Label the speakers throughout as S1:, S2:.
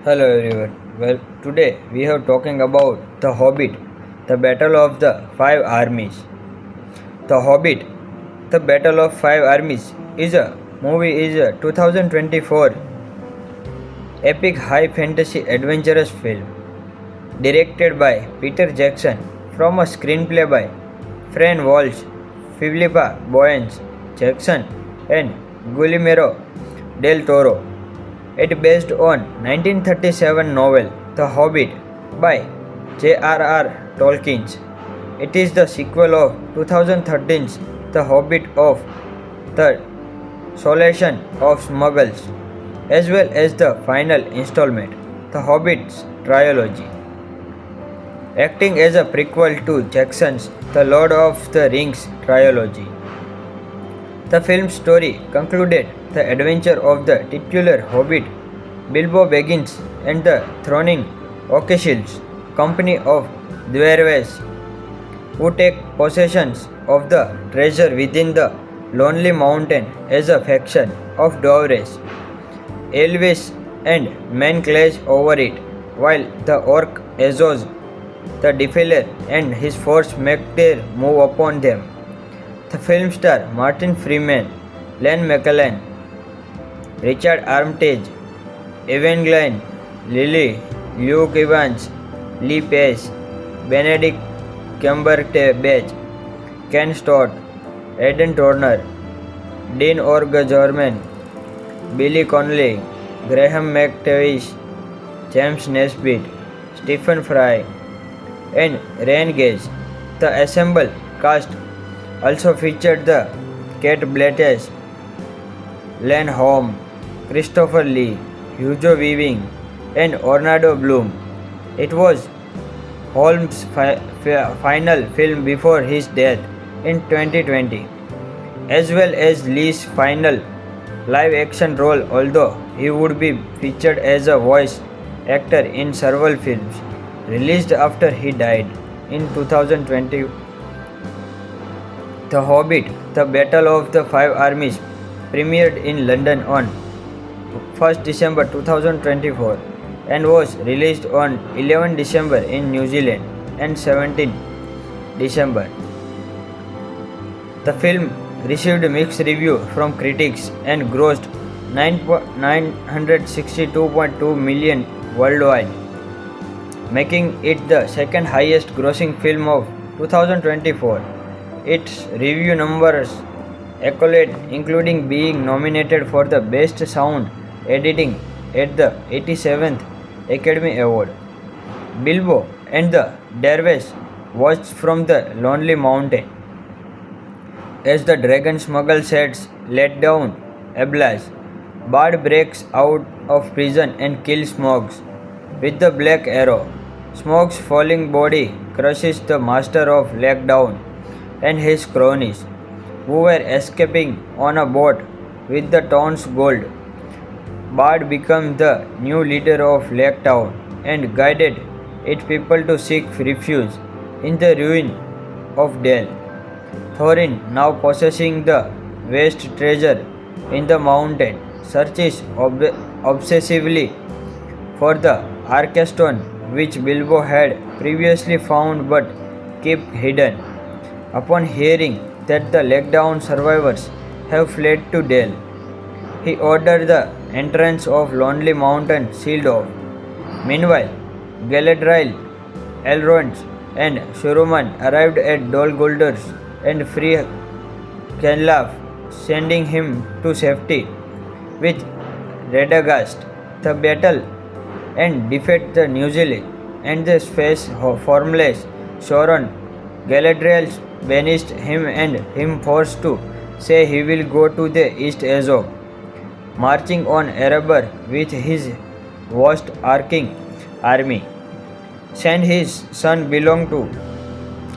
S1: Hello everyone. Well, today we are talking about The Hobbit, the Battle of the Five Armies. The Hobbit, the Battle of Five Armies is a 2024 epic high fantasy adventurous film directed by Peter Jackson from a screenplay by Fran Walsh, Philippa Boyens Jackson and Guillermo del Toro. It based on 1937 novel The Hobbit by J.R.R. Tolkien. It is the sequel of 2013's The Hobbit of the Solation of Smuggles, as well as the final installment, The Hobbit's trilogy. Acting as a prequel to Jackson's The Lord of the Rings trilogy. The film's story concluded the adventure of the titular hobbit Bilbo Baggins and the thronging Oakeshills company of dwarves who take possession of the treasure within the Lonely Mountain as a faction of dwarves. Elvis and men clash over it, while the orc Azos, the Defiler, and his force make their move upon them. The film star Martin Freeman, Ian McKellen, Richard Armitage, Evangeline Lilly, Luke Evans, Lee Pace, Benedict Cumberbatch, Ken Stott, Aidan Turner, Dean O'Gorman, Billy Connolly, Graham McTavish, James Nesbitt, Stephen Fry, and Ryan Gage. The assembled cast also featured the Kate Blanchett, Len Holm, Christopher Lee, Hugo Weaving, and Orlando Bloom. It was Holmes' final film before his death in 2020, as well as Lee's final live-action role, although he would be featured as a voice actor in several films released after he died in 2020. The Hobbit, The Battle of the Five Armies premiered in London on 1st December 2024 and was released on 11 December in New Zealand and 17 December. The film received mixed reviews from critics and grossed 962.2 million worldwide, making it the second highest grossing film of 2024. Its review numbers accolade including being nominated for the Best Sound Editing at the 87th Academy Award. Bilbo and the Dwarves watch from the Lonely Mountain as the dragon smuggle sets let down Ablas. Bard breaks out of prison and kills Smogs with the Black Arrow. Smog's falling body crushes the master of Lakedown and his cronies, who were escaping on a boat with the town's gold. Bard becomes the new leader of Laketown and guided its people to seek refuge in the ruin of Dale. Thorin, now possessing the vast treasure in the mountain, searches obsessively for the Arkstone which Bilbo had previously found but kept hidden. Upon hearing that the Lakedown survivors have fled to Dale, he ordered the entrance of Lonely Mountain sealed off. Meanwhile, Galadriel, Elrond, and Saruman arrived at Dol Guldur and free Gandalf, sending him to safety with Radagast. The battle and defeat the New Zealand and the space formless Sauron. Galadriel banished him and him forced to say he will go to the East Azog, marching on Erebor with his vast arcing army. Sent his son belong to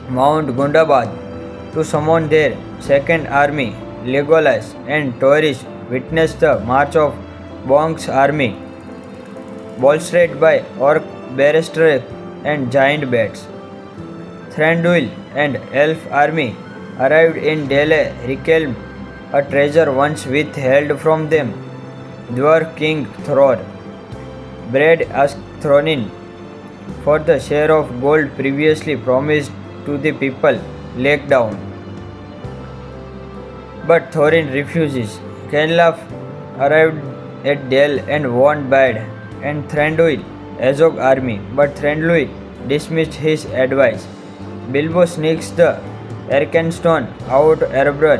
S1: Mount Gundabad to summon their second army. Legolas and Thoris witnessed the march of Bong's army, bolstered by orc barristers and giant bats. Thranduil and elf army arrived in Dale, reclaimed a treasure once withheld from them. Dwarf King Thror Brad asked Thorin for the share of gold previously promised to the people Lake Down. But Thorin refuses. Kenlaf arrived at Dale and warned Bad and Thranduil Azog army, but Thranduil dismissed his advice. Bilbo sneaks the Arkenstone out Erebor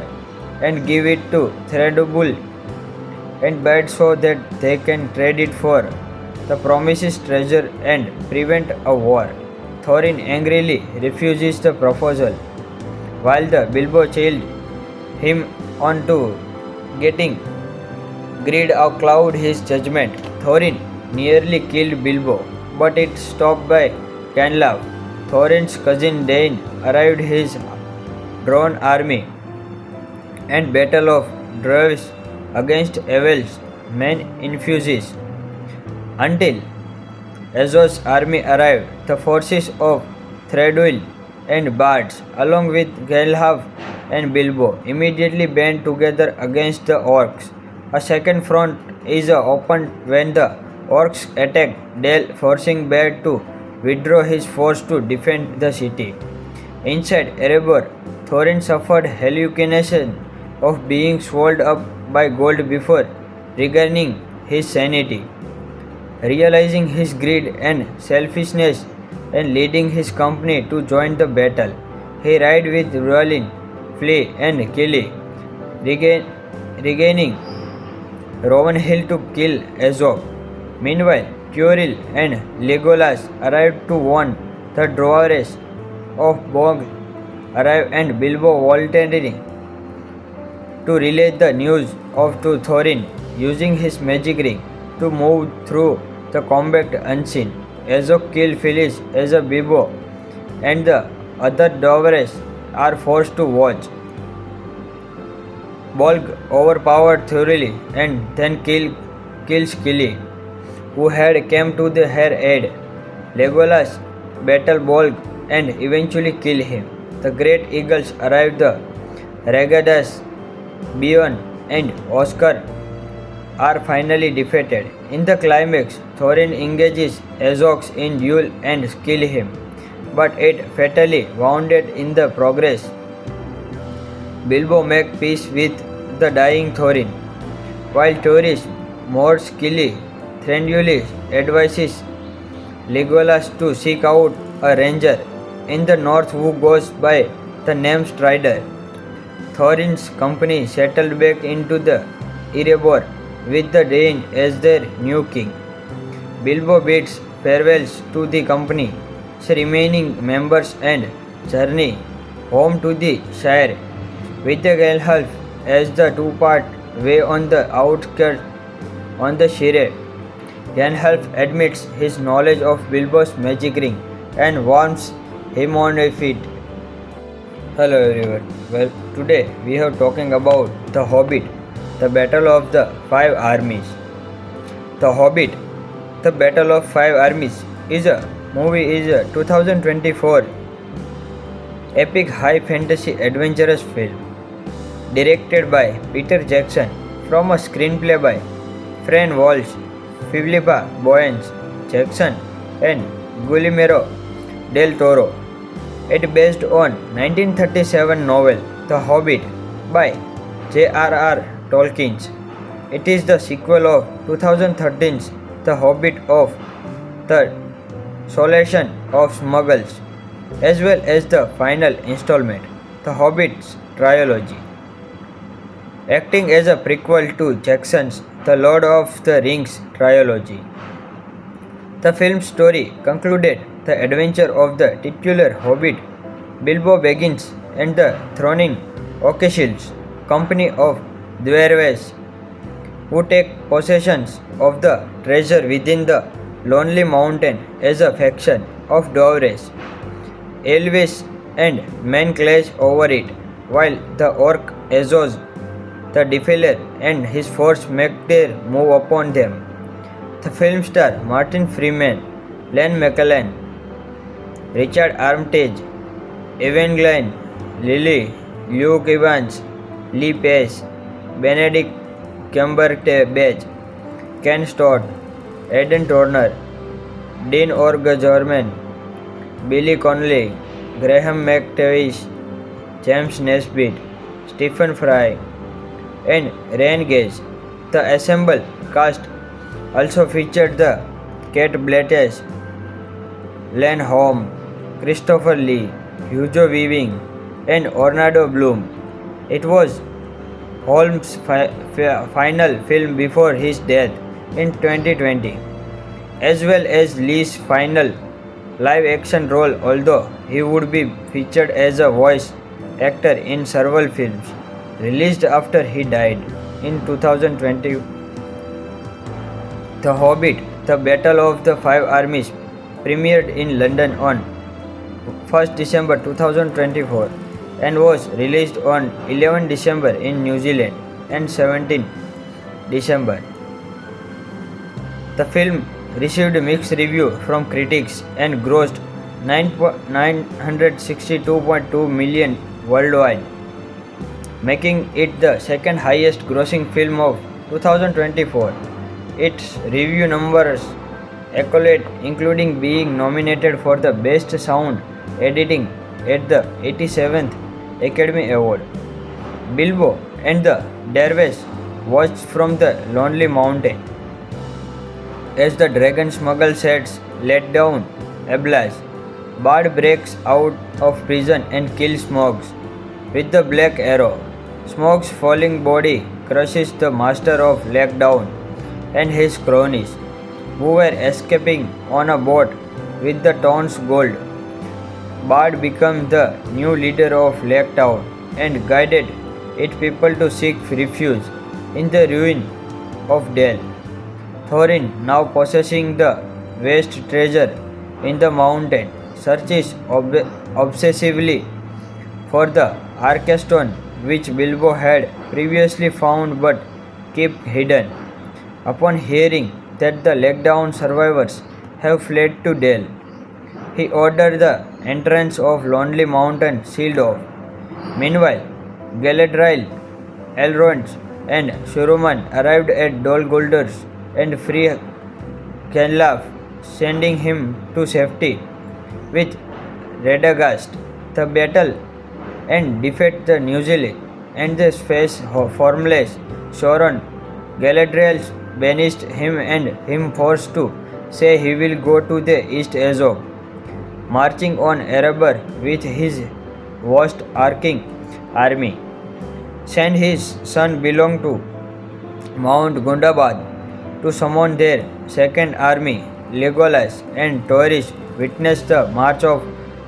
S1: and give it to Thranduil and Bad so that they can trade it for the promised treasure and prevent a war. Thorin angrily refuses the proposal, while the Bilbo chilled him on to getting greed cloud his judgment. Thorin nearly killed Bilbo, but it stopped by Canlav. Thorin's cousin Dain arrived his drawn army and Battle of Dwarves against Evel's men infuses. Until Azog's army arrived, the forces of Thranduil and Bards, along with Galhav and Bilbo, immediately band together against the orcs. A second front is opened when the orcs attack Dale, forcing Bad to withdraw his force to defend the city. Inside Erebor, Thorin suffered hallucination of being swallowed up by gold before regaining his sanity. Realizing his greed and selfishness and leading his company to join the battle, he ride with Rollin, Flea and Killy, regaining Rowan Hill to kill Azog. Meanwhile, Curil and Legolas arrived to warn the Dwarves of Bog arrive and Bilbo volunteering to relay the news to Thorin using his magic ring to move through the combat unseen. Azog kills Phyllis as Bilbo and the other Dwarves are forced to watch. Bolg overpowered thoroughly and then kills Killy, who had come to her aid. Legolas battle Bolg and eventually kill him. The great eagles arrive the Radagast, Beorn and Oscar are finally defeated. In the climax, Thorin engages Azog in duel and kills him, but it fatally wounded in the progress. Bilbo makes peace with the dying Thorin, while Thoris mourns Killy. Thranduil advises Legolas to seek out a ranger in the north who goes by the name Strider. Thorin's company settled back into the Erebor with the Dain as their new king. Bilbo bids farewells to the company's remaining members and journey home to the Shire, with the Gandalf as the two-part way on the outskirts on the Shire. Gandalf admits his knowledge of Bilbo's magic ring and warns him on a feat. Hello everyone. Well, today we are talking about The Hobbit, the Battle of the Five Armies. The Hobbit, the Battle of Five Armies is a 2024 epic high fantasy adventurous film directed by Peter Jackson from a screenplay by Fran Walsh, Philippa Boyens, Jackson and Guillermo del Toro. It is based on 1937 novel The Hobbit by J.R.R. Tolkien. It is the sequel of 2013's The Hobbit of the Solation of Smuggles, as well as the final installment, The Hobbit's trilogy. Acting as a prequel to Jackson's The Lord of the Rings trilogy. The film's story concluded the adventure of the titular Hobbit, Bilbo Baggins, and the throwing Oakeshills, company of Dwarves, who take possession of the treasure within the Lonely Mountain as a faction of Dwarves. Elvis and men clash over it, while the orc Azog, the Defiler, and his force make their move upon them. The film star Martin Freeman, Ian McKellen, Richard Armitage, Evangeline Lilly, Luke Evans, Lee Pace, Benedict Cumberbatch, Ken Stott, Aidan Turner, Dean O'Gorman, Billy Connolly, Graham McTavish, James Nesbitt, Stephen Fry, and Ryan Gage. The assembled cast also featured the Kate Blanchett, Len Holm, Christopher Lee, Hugo Weaving, and Orlando Bloom. It was Holmes' final film before his death in 2020, as well as Lee's final live-action role, although he would be featured as a voice actor in several films released after he died in 2020. The Hobbit: The Battle of the Five Armies premiered in London on 1st December 2024 and was released on 11 December in New Zealand and 17 December. The film received mixed reviews from critics and grossed 962.2 million worldwide, making it the second highest grossing film of 2024. Its review numbers accolade, including being nominated for the Best Sound Editing at the 87th Academy Award. Bilbo and the Dervish watch from the Lonely Mountain as the dragon smuggle sets let down Ablas. Bard breaks out of prison and kills Smogs with the Black Arrow. Smogs' falling body crushes the master of Lakedown and his cronies, who were escaping on a boat with the town's gold. Bard became the new leader of Laketown and guided its people to seek refuge in the ruin of Dale. Thorin, now possessing the vast treasure in the mountain, searches obsessively for the Arkstone, which Bilbo had previously found but kept hidden. Upon hearing that the Lakedown survivors have fled to Dale, he ordered the entrance of Lonely Mountain sealed off. Meanwhile, Galadriel, Elrond, and Saruman arrived at Dol Guldur and free Gandalf, sending him to safety with Radagast. The battle and defeat the Nuzzle and the face formless Sauron. Galadriel banished him and him forced to say he will go to the East Azog, marching on Erebor with his vast arcing army. Sent his son belong to Mount Gundabad to summon their second army. Legolas and Thoris witnessed the march of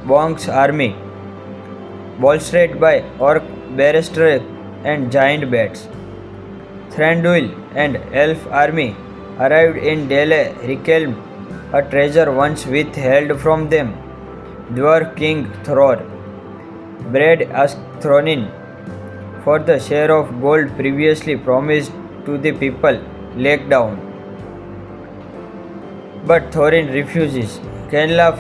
S1: Bong's army, bolstered by orc barristers and giant bats. Thranduil and elf army arrived in Dale, reclaimed a treasure once withheld from them. Dwarf King Thror bred Asthronin for the share of gold previously promised to the people Lakedown, but Thorin refuses. Gandalf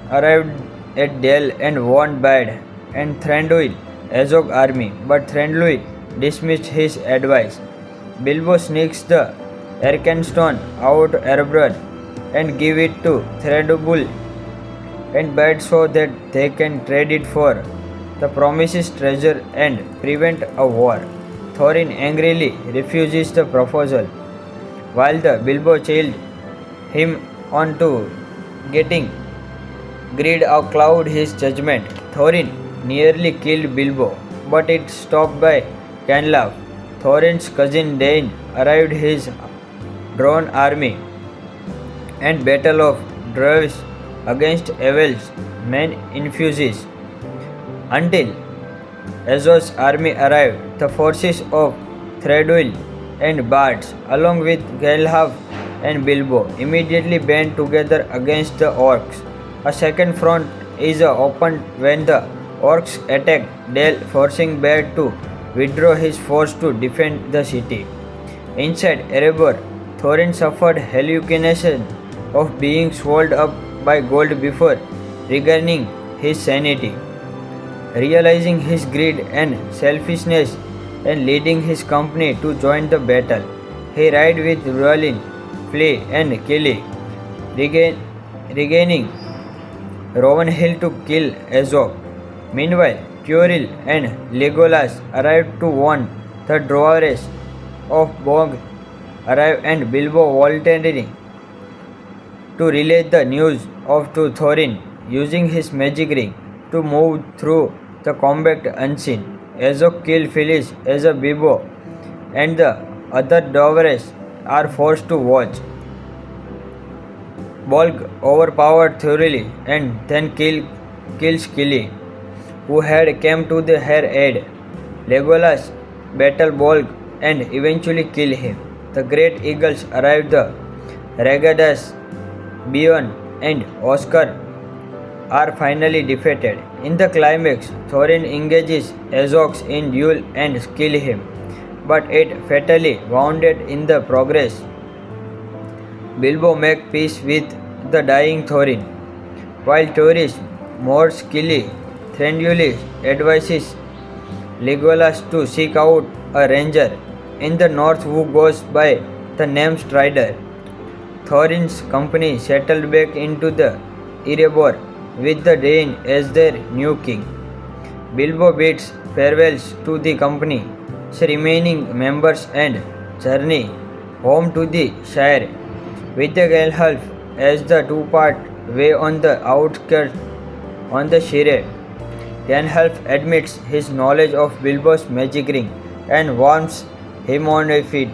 S1: arrived at Dale and warned Bard and Thranduil Azog army, but Thranduil dismissed his advice. Bilbo sneaks the Arkenstone out Erebor and give it to Thranduil and Bard so that they can trade it for the promised treasure and prevent a war. Thorin angrily refuses the proposal, while the Bilbo chilled him on to getting greed cloud his judgment. Thorin nearly killed Bilbo, but it stopped by Gandalf. Thorin's cousin Dain arrived his drawn army and Battle of Dwarves against Evel's men infuses. Until Azog's army arrived, the forces of Thranduil and Bards, along with Gandalf and Bilbo, immediately band together against the orcs. A second front is opened when the orcs attack Dale, forcing Bard to withdraw his force to defend the city. Inside Erebor, Thorin suffered hallucination of being swallowed up by gold before regaining his sanity. Realizing his greed and selfishness and leading his company to join the battle, he rides with Rhuanin flee and kill, regaining Rowan Hill to kill Azog. Meanwhile, Turil and Legolas arrive to warn the dwarves of Bog arrive and Bilbo voluntarily to relay the news of to Thorin using his magic ring to move through the combat unseen. Azog kills Phyllis as a Bilbo and the other dwarves are forced to watch. Bolg overpowered thoroughly and then kills Killy, who had come to her aid. Legolas battle Bolg and eventually kill him. The great eagles arrive the Radagast, Beorn and Oscar are finally defeated. In the climax, Thorin engages Azog in duel and kills him, but it fatally wounded in the progress. Bilbo makes peace with the dying Thorin, while Thoris more friendly advises Legolas to seek out a ranger in the north who goes by the name Strider. Thorin's company settled back into the Erebor with the Dain as their new king. Bilbo bids farewells to the company's remaining members and journey home to the Shire with the Gandalf as the two-part way on the outskirts on the Shire. Gandalf admits his knowledge of Bilbo's magic ring and warns him on a feat.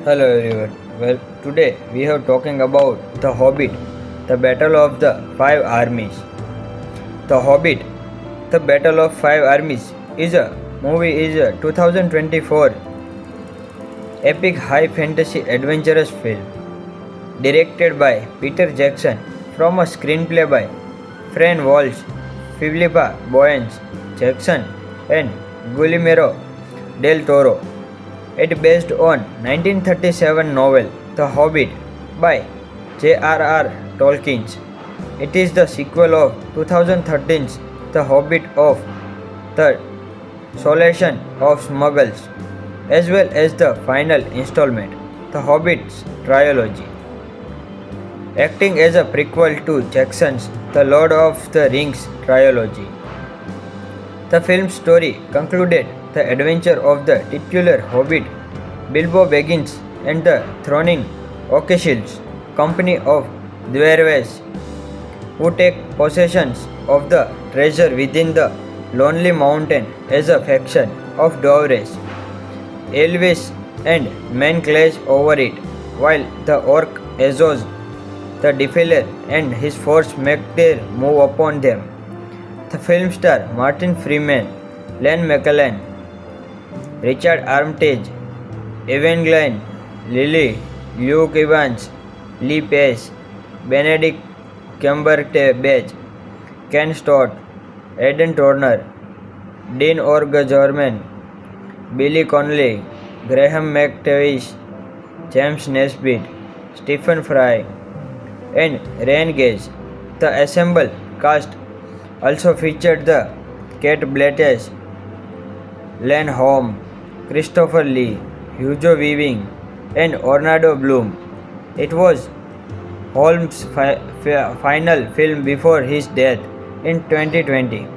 S1: Hello everyone. Well, today we are talking about The Hobbit, the Battle of the Five Armies. The Hobbit, the Battle of Five Armies is a 2024 epic high fantasy adventurous film directed by Peter Jackson from a screenplay by Fran Walsh, Philippa Boyens, Jackson and Guillermo del Toro. It is based on 1937 novel The Hobbit by J.R.R. Tolkien. It is the sequel of 2013's The Hobbit of the Solution of Smuggles, as well as the final installment, The Hobbit's trilogy. Acting as a prequel to Jackson's The Lord of the Rings trilogy. The film's story concluded the adventure of the titular Hobbit, Bilbo Baggins, and the throwing Oakeshills, company of dwarves who take possession of the treasure within the Lonely Mountain as a faction of dwarves. Elves and men clash over it, while the orc Azog, the Defiler, and his force make their move upon them. The film star Martin Freeman, Ian McKellen, Richard Armitage, Evangeline Lilly, Luke Evans, Lee Pace, Benedict Cumberbatch, Ken Stott, Aidan Turner, Dean O'Gorman, Billy Connolly, Graham McTavish, James Nesbitt, Stephen Fry, and Ryan Gage. The assembled cast also featured the Kate Blanchett, Len Holm, Christopher Lee, Hugo Weaving, and Orlando Bloom. It was Holmes' final film before his death in 2020,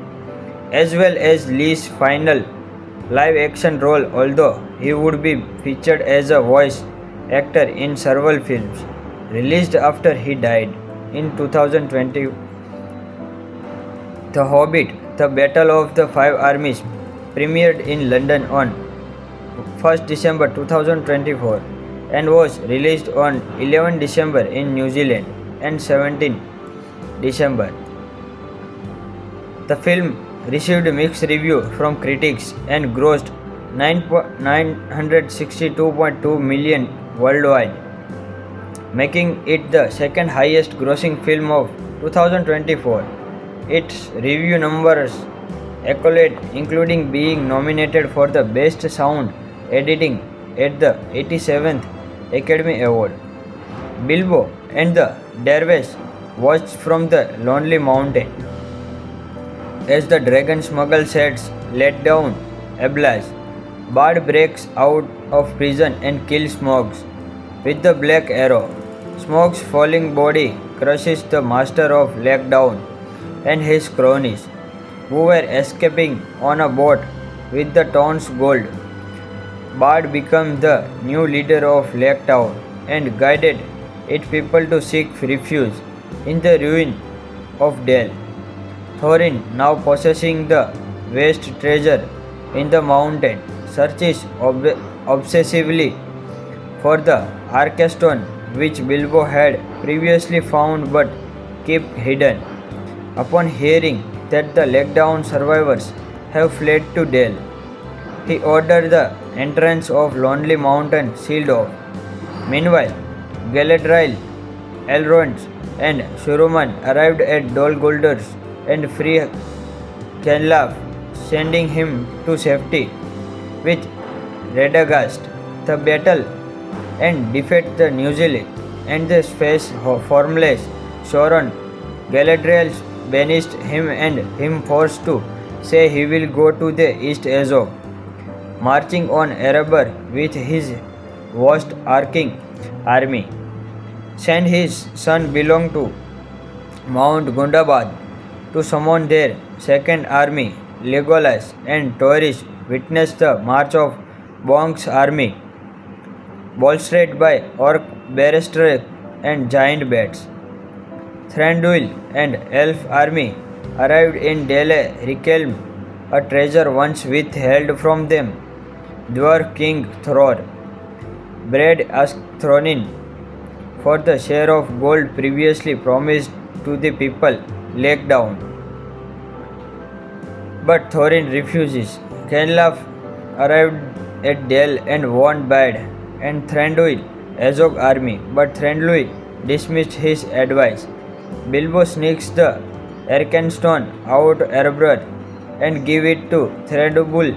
S1: as well as Lee's final live-action role, although he would be featured as a voice actor in several films released after he died in 2020. The Hobbit, The Battle of the Five Armies premiered in London on 1st December 2024 and was released on 11 December in New Zealand and 17 December. The film received mixed reviews from critics and grossed $962.2 million worldwide, making it the second highest grossing film of 2024. Its review numbers accolade including being nominated for the Best Sound Editing at the 87th Academy Award. Bilbo and the Dwarves watched from the Lonely Mountain as the dragon smuggle sets let down Ablas. Bard breaks out of prison and kills Smaug, with the black arrow. Smoke's falling body crushes the master of Lakedown and his cronies, who were escaping on a boat with the town's gold. Bard became the new leader of Laketown and guided its people to seek refuge in the ruin of Dale. Thorin, now possessing the vast treasure in the mountain, searches obsessively for the Archstone which Bilbo had previously found but kept hidden. Upon hearing that the Lakedown survivors have fled to Dale, he ordered the entrance of Lonely Mountain sealed off. Meanwhile, Galadriel, Elrond, and Saruman arrived at Dol Guldur and freed Gandalf, sending him to safety with Radagast. The battle and defeat the Nuzlocke and the space formless Sauron. Galadriel banished him and him forced to say he will go to the east Azog, marching on Erebor with his vast arcing army. Sent his son belong to Mount Gundabad to summon their second army. Legolas and Thoris witnessed the march of Bong's army, bolstered by orc barristers and giant bats. Thranduil and elf army arrived in Dale reclaimed a treasure once withheld from them. Dwarf King Thror bade asked Thorin for the share of gold previously promised to the people Lakedown, but Thorin refuses. Gandalf arrived at Dale and warned Bard and Thranduil Azog army, but Thranduil dismissed his advice. Bilbo sneaks the Arkenstone out Erebor and give it to Thranduil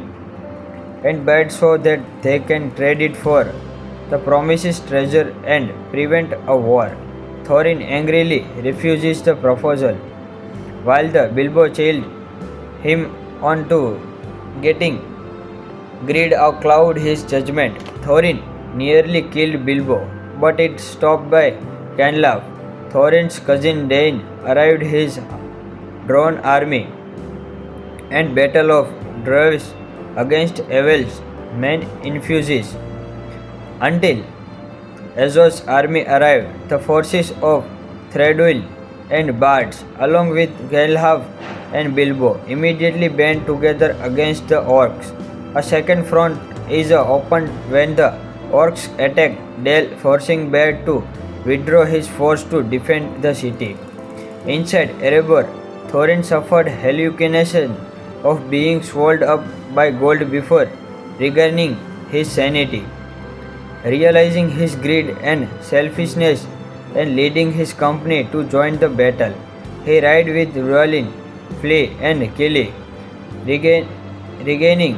S1: and Bard so that they can trade it for the promised treasure and prevent a war. Thorin angrily refuses the proposal, while the Bilbo chilled him on to getting greed cloud his judgment. Thorin nearly killed Bilbo, but it stopped by Gandalf. Thorin's cousin Dain arrived his drawn army and Battle of Dwarves against Evel's men infuses. Until Azog's army arrived, the forces of Thranduil and Bards, along with Gandalf and Bilbo, immediately band together against the orcs. A second front is opened when the orcs attack Dale, forcing Bard to withdraw his force to defend the city. Inside Erebor, Thorin suffered hallucination of being swallowed up by gold before regaining his sanity. Realizing his greed and selfishness and leading his company to join the battle, he rides with Rhuann, Flea and Kili, regaining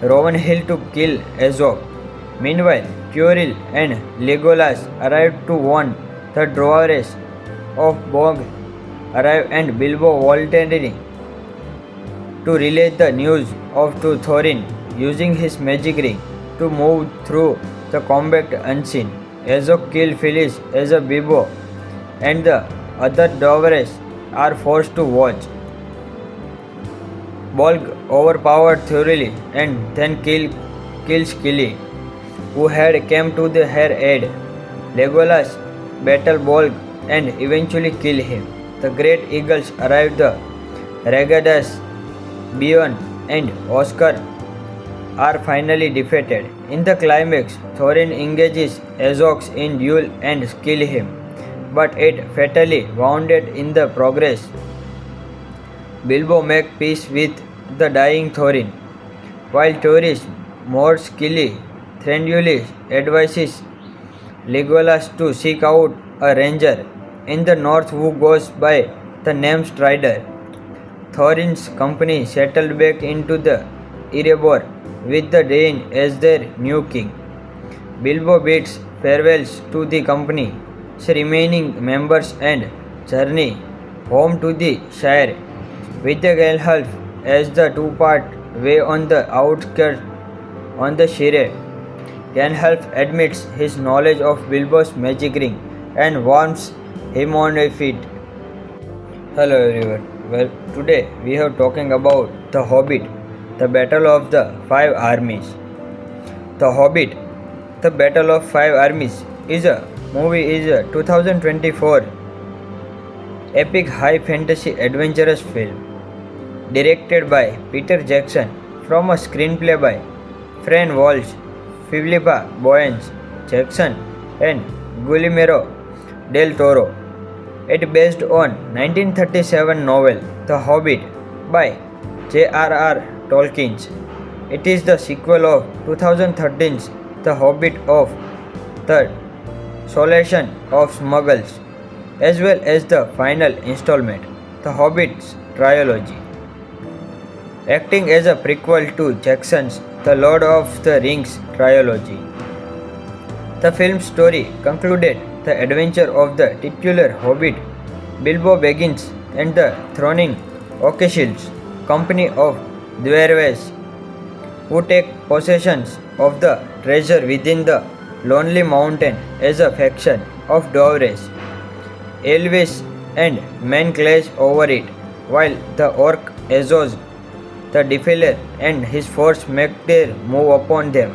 S1: Rowan Hill to kill Azog. Meanwhile, Curil and Legolas arrived to warn the Dwarves of Bog arrive and Bilbo voluntarily to relay the news to Thorin, using his magic ring to move through the combat unseen. Azog kills Phyllis as Bilbo and the other Dwarves are forced to watch. Bolg overpowered thoroughly and then kills Kili, who had come to her aid. Legolas battle Bolg and eventually kill him. The great eagles arrive. The Radagast, Beorn and Oscar are finally defeated. In the climax, Thorin engages Azog in duel and kills him, but it fatally wounded in the progress. Bilbo makes peace with the dying Thorin, while Thoris mourns Kili. Thranduil advises Legolas to seek out a ranger in the north who goes by the name Strider. Thorin's company settled back into the Erebor with the Dain as their new king. Bilbo bids farewells to the company's remaining members and journey home to the Shire, with the Gandalf as the two-part way on the outskirts on the Shire. Gandalf admits his knowledge of Bilbo's magic ring and warns him on a feat. Hello everyone. Well, today we are talking about The Hobbit, the Battle of the Five Armies. The Hobbit, the Battle of Five Armies is a 2024 epic high fantasy adventurous film directed by Peter Jackson from a screenplay by Fran Walsh, Philippa Boyens Jackson and Guillermo del Toro. It based on 1937 novel The Hobbit by J.R.R. Tolkien. It is the sequel of 2013's The Hobbit of the Solution of Smuggles, as well as the final installment, The Hobbit's trilogy. Acting as a prequel to Jackson's The Lord of the Rings trilogy. The film's story concluded the adventure of the titular Hobbit, Bilbo Baggins, and the throwing Oakeshills, company of dwarves who take possession of the treasure within the Lonely Mountain as a faction of dwarves. Elves and men clash over it, while the orc Azog, the Defiler, and his force make their move upon them.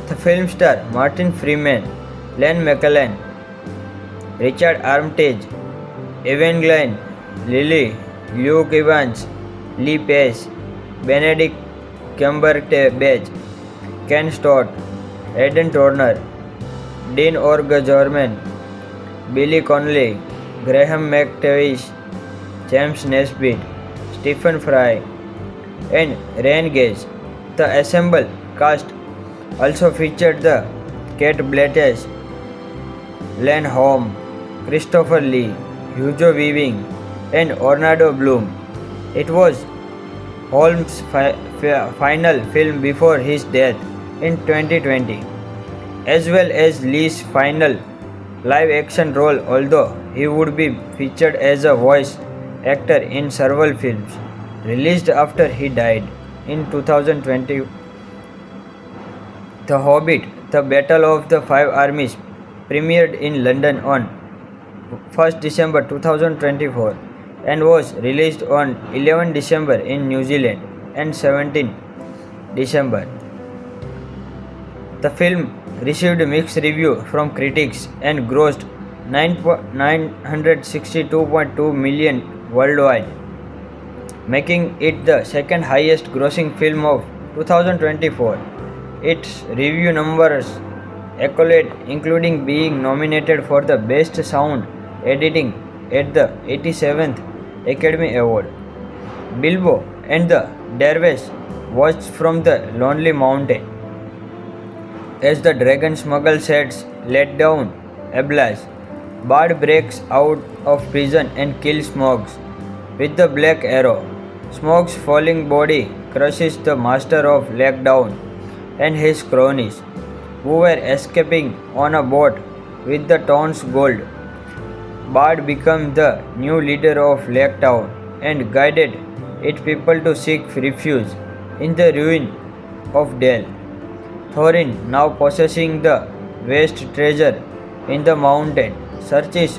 S1: The film star Martin Freeman, Ian McKellen, Richard Armitage, Evangeline Lilly, Luke Evans, Lee Pace, Benedict Cumberbatch, Ken Stott, Aidan Turner, Dean O'Gorman, Billy Connolly, Graham McTavish, James Nesbitt, Stephen Fry, and Ryan Gage. The assembled cast also featured the Kate Blanchett, Len Holm, Christopher Lee, Hugo Weaving, and Orlando Bloom. It was Holmes' final film before his death in 2020, as well as Lee's final live-action role, although he would be featured as a voice actor in several films released after he died in 2020. The Hobbit, The Battle of the Five Armies premiered in London on 1st December 2024 and was released on 11 December in New Zealand and 17 December. The film received mixed reviews from critics and grossed 962.2 million worldwide, making it the second highest grossing film of 2024. Its review numbers accolade, including being nominated for the Best Sound Editing at the 87th Academy Award. Bilbo and the Dwarves watch from the Lonely Mountain as the dragon smuggle sets let down Ablas. Bard breaks out of prison and kills Smogs with the Black Arrow. Smog's falling body crushes the Master of Lakedown and his cronies, who were escaping on a boat with the town's gold. Bard became the new leader of Laketown and guided its people to seek refuge in the ruin of Dale. Thorin, now possessing the vast treasure in the mountain, searches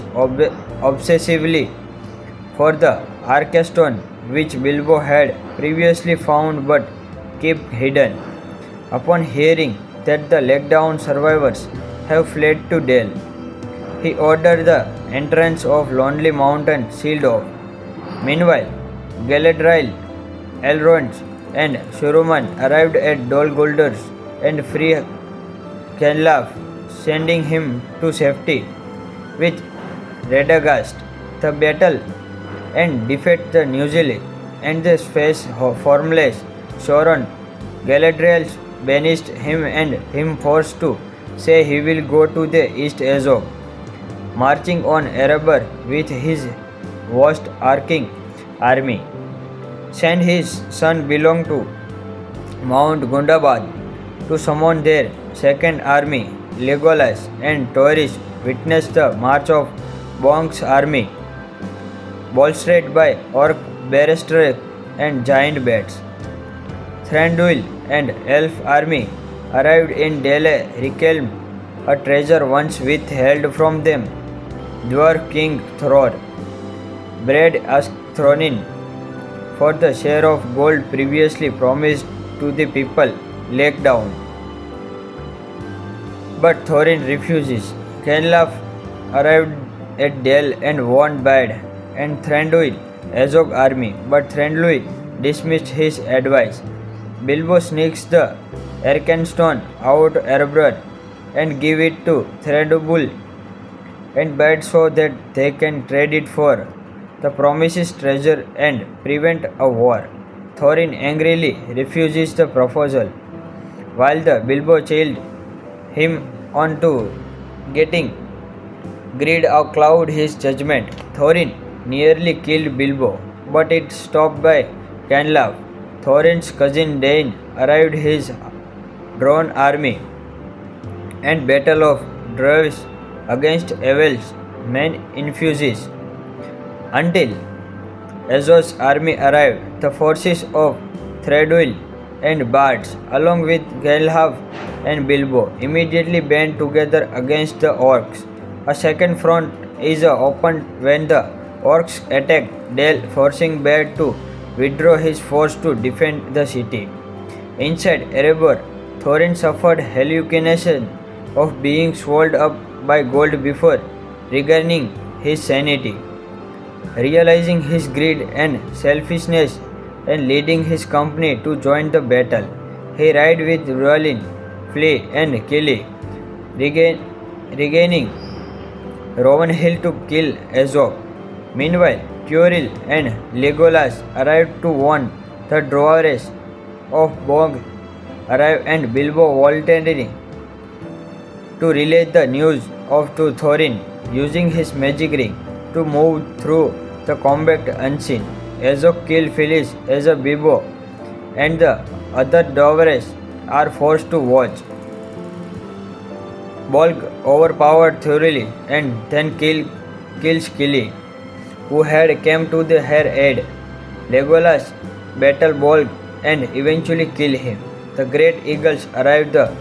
S1: obsessively for the Arkstone, which Bilbo had previously found but kept hidden. Upon hearing that the Lakedown survivors have fled to Dale, he ordered the entrance of Lonely Mountain sealed off. Meanwhile, Galadriel, Elrond, and Saruman arrived at Dol Guldur and free Gandalf, sending him to safety with Radagast. The battle and defeat the Nuzzle and the face formless Sauron. Galadriel banished him and him forced to say he will go to the east Azog, marching on Erebor with his vast arcing army. Sent his son belong to Mount Gundabad to summon their second army. Legolas and Thoris witnessed the march of Bong's army, bolstered by orc barristers and giant bats. Thranduil and elf army arrived in Dele reclaimed a treasure once withheld from them. Dwarf King Thror Bread asked Thronin for the share of gold previously promised to the people laid down. But Thorin refuses. Kenlaf arrived at Dale and warned Bad and Thranduil Azog army, but Thranduil dismissed his advice. Bilbo sneaks the Arkenstone out Erebor and give it to Thranduil and Bad so that they can trade it for the promised treasure and prevent a war. Thorin angrily refuses the proposal, while the Bilbo chilled him on to getting greed cloud his judgment. Thorin nearly killed Bilbo, but it stopped by Canlaf. Thorin's cousin Dain arrived his drawn army and battle of Dwarves against Evel's men infuses. Until Azog's army arrived, the forces of Thranduil and Bards, along with Galhav and Bilbo, immediately band together against the orcs. A second front is opened when the orcs attacked Dale, forcing Bad to withdraw his force to defend the city. Inside Erebor, Thorin suffered hallucination of being swallowed up by gold before regaining his sanity. Realizing his greed and selfishness and leading his company to join the battle, he ride with Rhuanin, Flea and Kili, regaining Rowan Hill to kill Azog. Meanwhile, Turil and Legolas arrived to warn the Dwarves of Bog arrive and Bilbo volunteering to relay the news of to Thorin using his magic ring to move through the combat unseen. Azog killed Phyllis as a Bilbo and the other Dwarves are forced to watch. Bolg overpowered Thurili and then kills Kili, who had come to her aid. Legolas battled Bolg and eventually killed him. The great eagles arrived. The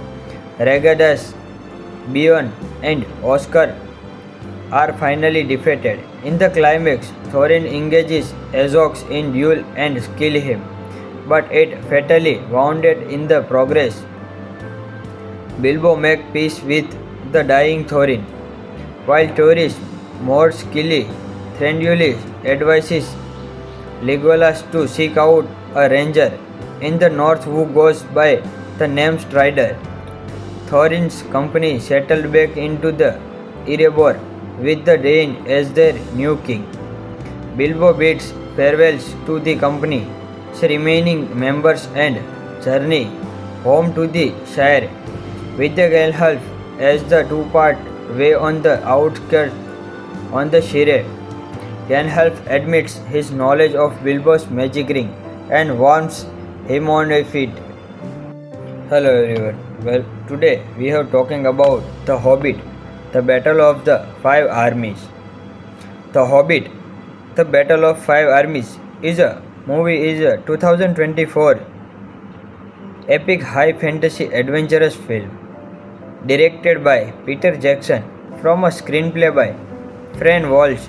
S1: Radagast, Beorn and Oscar are finally defeated. In the climax, Thorin engages Azog in duel and kills him, but it fatally wounded in the progress. Bilbo makes peace with the dying Thorin, while Thoris mourns Kili. Thranduil advises Legolas to seek out a ranger in the north who goes by the name Strider. Thorin's company settled back into the Erebor with the Dain as their new king. Bilbo bids farewells to the company's remaining members and journey home to the Shire with the Gandalf as the two-part way on the outskirts on the Shire. Gandalf admits his knowledge of Bilbo's magic ring and warns him on a feat. Hello everyone. Well, today we are talking about The Hobbit, the Battle of the Five Armies. The Hobbit, the Battle of Five Armies is a 2024 epic high fantasy adventurous film directed by Peter Jackson from a screenplay by Fran Walsh,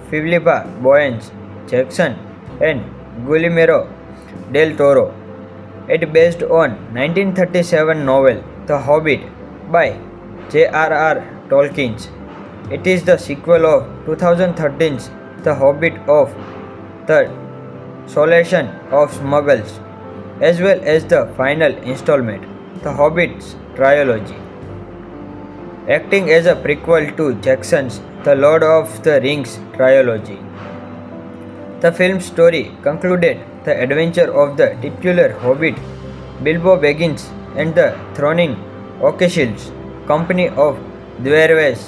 S1: Philippa Boyens, Jackson and Guillermo del Toro. It based on 1937 novel The Hobbit by J.R.R. Tolkien. It is the sequel of 2013's The Hobbit of the Solation of Smuggles, as well as the final installment, The Hobbit's trilogy. Acting as a prequel to Jackson's The Lord of the Rings trilogy. The film's story concluded the adventure of the titular Hobbit, Bilbo Baggins, and the throwing Oakeshills, company of Dwarves,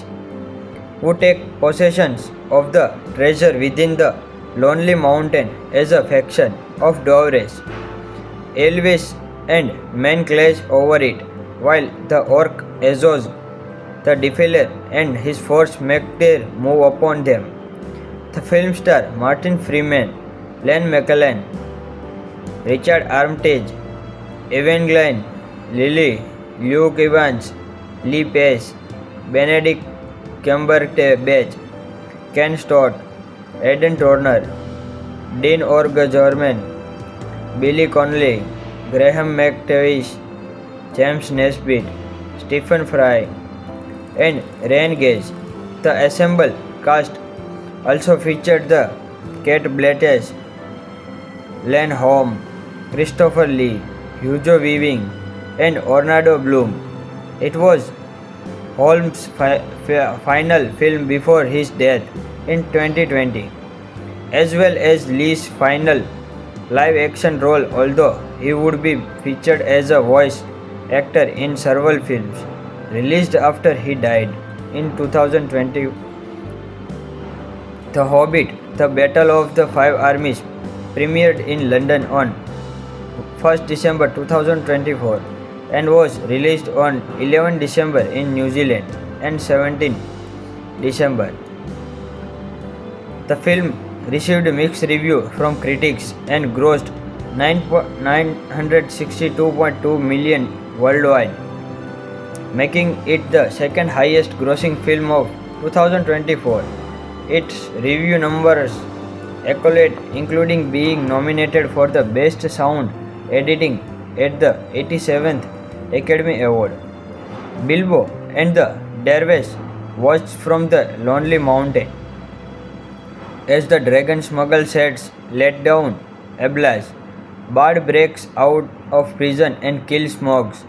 S1: who take possession of the treasure within the Lonely Mountain as a faction of Dwarves. Elvis and men clash over it, while the orc Azog, the Defiler, and his force make their move upon them. The film star Martin Freeman, Ian McKellen, Richard Armitage, Evangeline Lilly, Luke Evans, Lee Pace, Benedict Cumberbatch, Ken Stott, Aidan Turner, Dean O'Gorman, Billy Connolly, Graham McTavish, James Nesbitt, Stephen Fry, and Ryan Gage. The assembled cast also featured the Kate Blanchett, Len Holm, Christopher Lee, Hugo Weaving, and Orlando Bloom. It was Holmes' final film before his death in 2020, as well as Lee's final live-action role, although he would be featured as a voice actor in several films released after he died in 2020. The Hobbit: The Battle of the Five Armies premiered in London on 1st December 2024 and was released on 11 December in New Zealand and 17 December. The film received mixed reviews from critics and grossed 962.2 million worldwide, making it the second highest grossing film of 2024. Its review numbers accolade, including being nominated for the Best Sound Editing at the 87th Academy Award. Bilbo and the Dervish watch from the Lonely Mountain as the dragon smuggle sets let down Ablas. Bard breaks out of prison and kills Smogs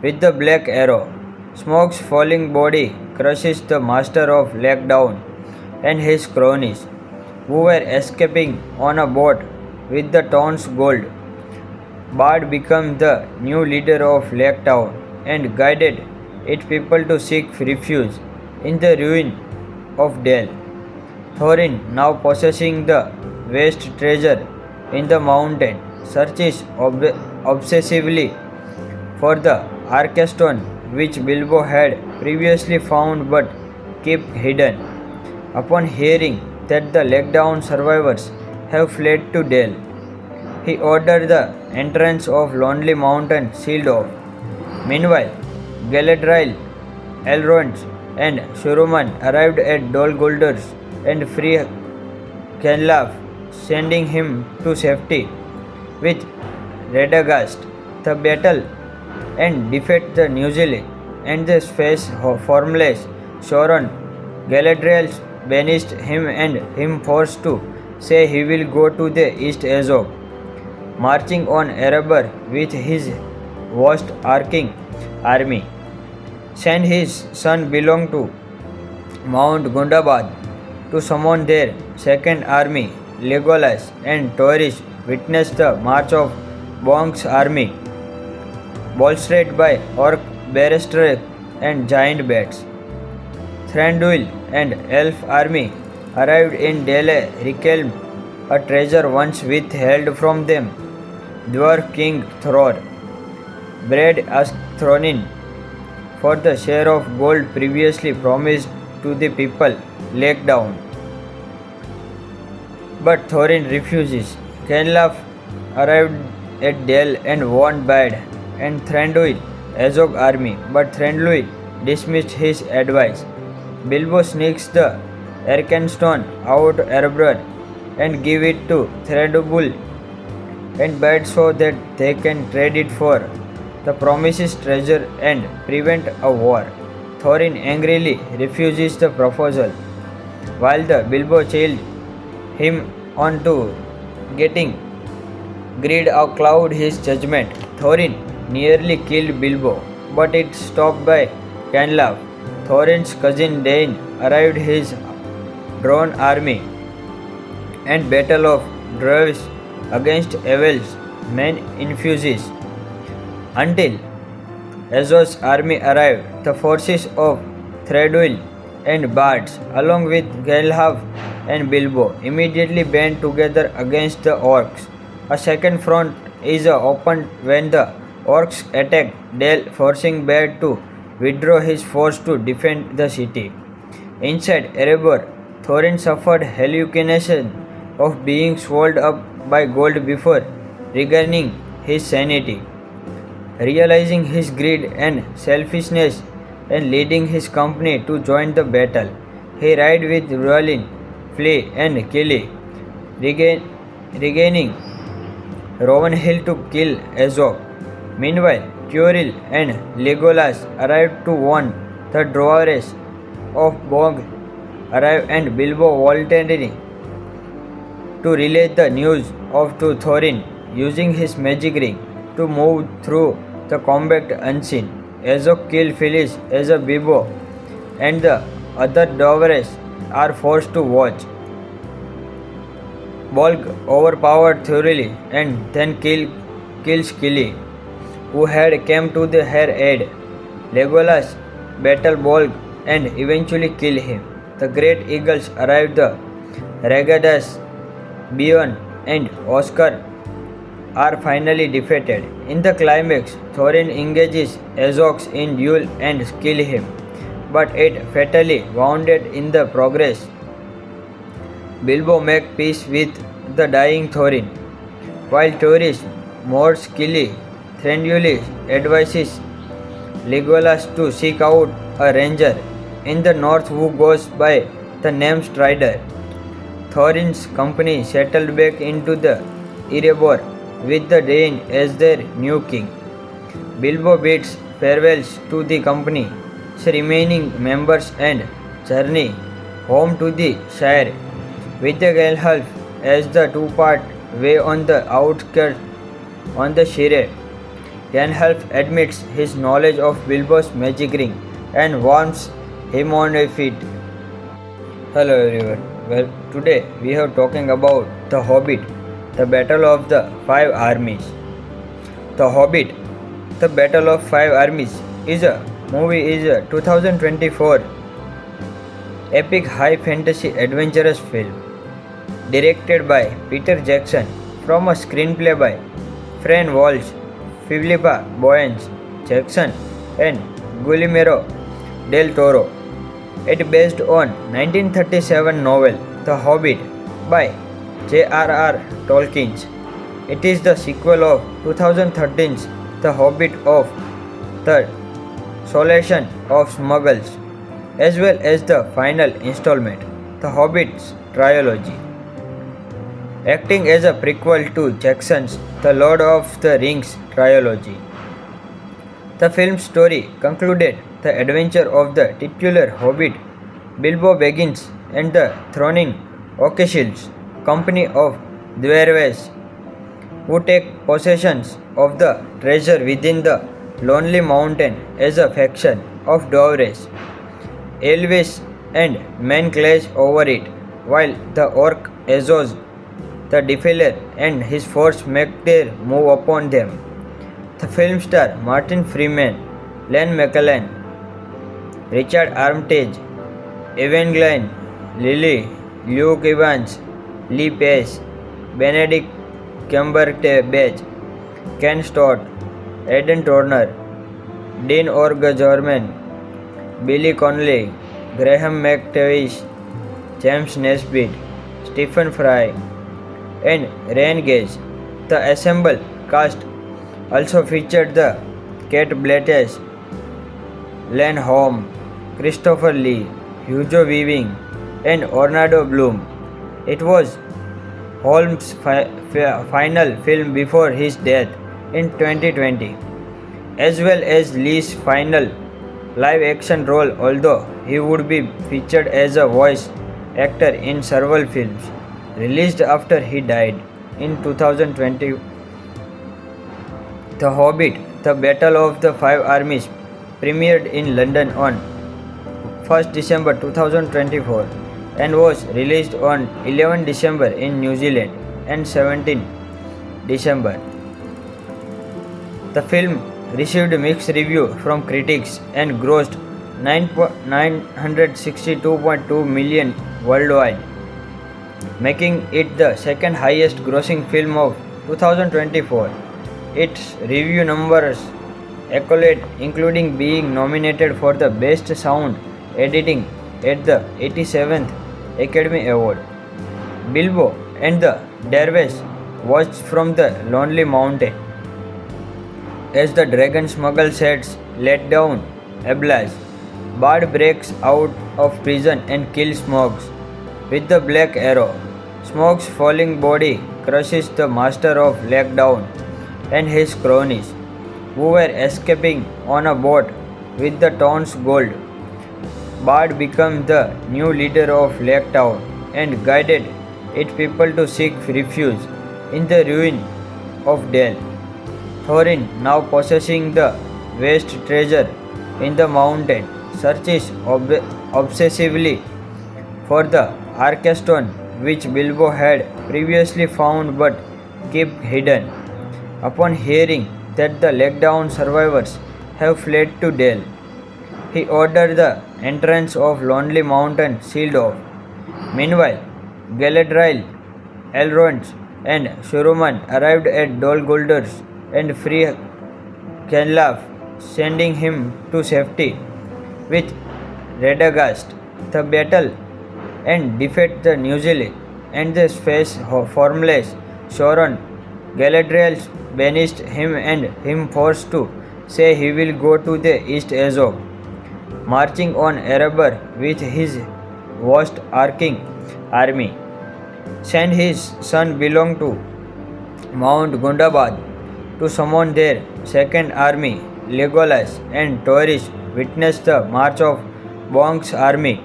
S1: with the Black Arrow. Smog's falling body crushes the Master of Lakedown and his cronies, who were escaping on a boat with the town's gold. Bard became the new leader of Laketown and guided its people to seek refuge in the ruin of Dale. Thorin, now possessing the vast treasure in the mountain, searches obsessively for the Arkestone, which Bilbo had previously found but kept hidden. Upon hearing that the Lakedown survivors have fled to Dale, he ordered the entrance of Lonely Mountain sealed off. Meanwhile, Galadriel, Elrond, and Saruman arrived at Dol Guldur and free Gandalf, sending him to safety with Radagast. The battle and defeat the New Zealand and the face formless Sauron. Galadriel banished him and him forced to say he will go to the east Azog, marching on Erebor with his vast arcing army. Sent his son belong to Mount Gundabad to summon their second army. Legolas and Thoris witnessed the march of Bong's army, bolstered by orc barristers and giant bats. Thranduil and elf army arrived in Dale, reclaimed a treasure once withheld from them. Dwarf King Thror Brad asked Thorin for the share of gold previously promised to the people Lakedown, but Thorin refuses. Gandalf arrived at Dale and warned Bard and Thranduil Azog army, but Thranduil dismissed his advice. Bilbo sneaks the Arkenstone out Erebor and give it to Thranduil and Bard so that they can trade it for the promised treasure and prevent a war. Thorin angrily refuses the proposal, while the Bilbo chilled him on to getting greed cloud his judgment. Thorin nearly killed Bilbo, but it stopped by Gandalf. Thorin's cousin Dain arrived his drawn army and Battle of Dwarves against Evel's men infuses. Until Azog's army arrived, the forces of Thranduil and Bards, along with Gandalf and Bilbo, immediately band together against the orcs. A second front is opened when the orcs attacked Dale, forcing Bard to withdraw his force to defend the city. Inside Erebor, Thorin suffered hallucination of being swallowed up by gold before regaining his sanity. realizing his greed and selfishness and leading his company to join the battle. He ride with Rollin, Flea and Killy, regaining Rowan Hill to kill Azog. Meanwhile, Turil and Legolas arrive to warn the dwarves of Bog arrive and Bilbo voluntarily to relay the news of to Thorin using his magic ring to move through the combat unseen. Azog kill Phyllis as a Bilbo and the other dwarves are forced to watch. Bolg overpowered thoroughly and then kills Killy, who had come to her aid. Legolas battle Bolg and eventually kill him. The great eagles arrive the Ragadas, Bjorn and Oscar are finally defeated. In the climax, Thorin engages Azog in duel and kills him, but it fatally wounded in the progress. Bilbo makes peace with the dying Thorin, while Thoris mourns Killy, friendly advises Legolas to seek out a ranger in the north who goes by the name Strider. Thorin's company settled back into the Erebor with the Dain as their new king. Bilbo bids farewells to the company's remaining members and journey home to the Shire with the Gandalf as the two-part way on the outskirts on the Shire. Gandalf admits his knowledge of Bilbo's magic ring and warns him on a feat. Hello everyone. Well, today we are talking about The Hobbit, the Battle of the Five Armies. The Hobbit, the Battle of Five Armies is a 2024 epic high fantasy adventurous film directed by Peter Jackson from a screenplay by Fran Walsh, Philippa Boyens, Jackson and Guillermo del Toro. It based on 1937 novel The Hobbit by J.R.R. Tolkien. It is the sequel of 2013's The Hobbit of the Solation of Smuggles, as well as the final installment, The Hobbit's trilogy. Acting as a prequel to Jackson's The Lord of the Rings trilogy. The film's story concluded the adventure of the titular Hobbit, Bilbo Baggins, and the thronging Oakeshills company of dwarves who take possession of the treasure within the Lonely Mountain as a faction of dwarves. Elves and men clash over it, while the orc Azog, the Defiler, and his force make their move upon them. The film star Martin Freeman, Ian McKellen, Richard Armitage, Evangeline Lilly, Luke Evans, Lee Pace, Benedict Cumberbatch, Ken Stott, Aidan Turner, Dean O'Gorman, Billy Connolly, Graham McTavish, James Nesbitt, Stephen Fry, and Ryan Gage. The assembled cast also featured the Kate Blanchett, Len Holm, Christopher Lee, Hugo Weaving, and Orlando Bloom. It was Holmes' final film before his death in 2020, as well as Lee's final live-action role, although he would be featured as a voice actor in several films released after he died in 2020. The Hobbit, The Battle of the Five Armies premiered in London on 1st December 2024 and was released on 11 December in New Zealand and 17 December. The film received mixed reviews from critics and grossed 962.2 million worldwide, making it the second highest grossing film of 2024. Its review numbers accolade, including being nominated for the Best Sound Editing at the 87th Academy Award. Bilbo and the Dwarves watched from the Lonely Mountain. As the dragon smuggle sets let down Ablas, Bard breaks out of prison and kills Smogs with the black arrow. Smog's falling body crushes the master of Lakedown and his cronies, who were escaping on a boat with the town's gold. Bard became the new leader of Laketown and guided its people to seek refuge in the ruin of Dale. Thorin, now possessing the vast treasure in the mountain, searches obsessively for the Arcastone which Bilbo had previously found but kept hidden. Upon hearing that the Lakedown survivors have fled to Dale, he ordered the entrance of Lonely Mountain sealed off. Meanwhile, Galadriel, Elrond, and Saruman arrived at Dol Guldur and free Gandalf, sending him to safety with Radagast. The battle and defeat the Nuzlocke and the face formless Sauron. Galadriel banished him and him forced to say he will go to the East Azog, marching on Erebor with his vast arcing army. Sent his son belong to Mount Gundabad to summon their second army. Legolas and Thoris witnessed the march of Bong's army,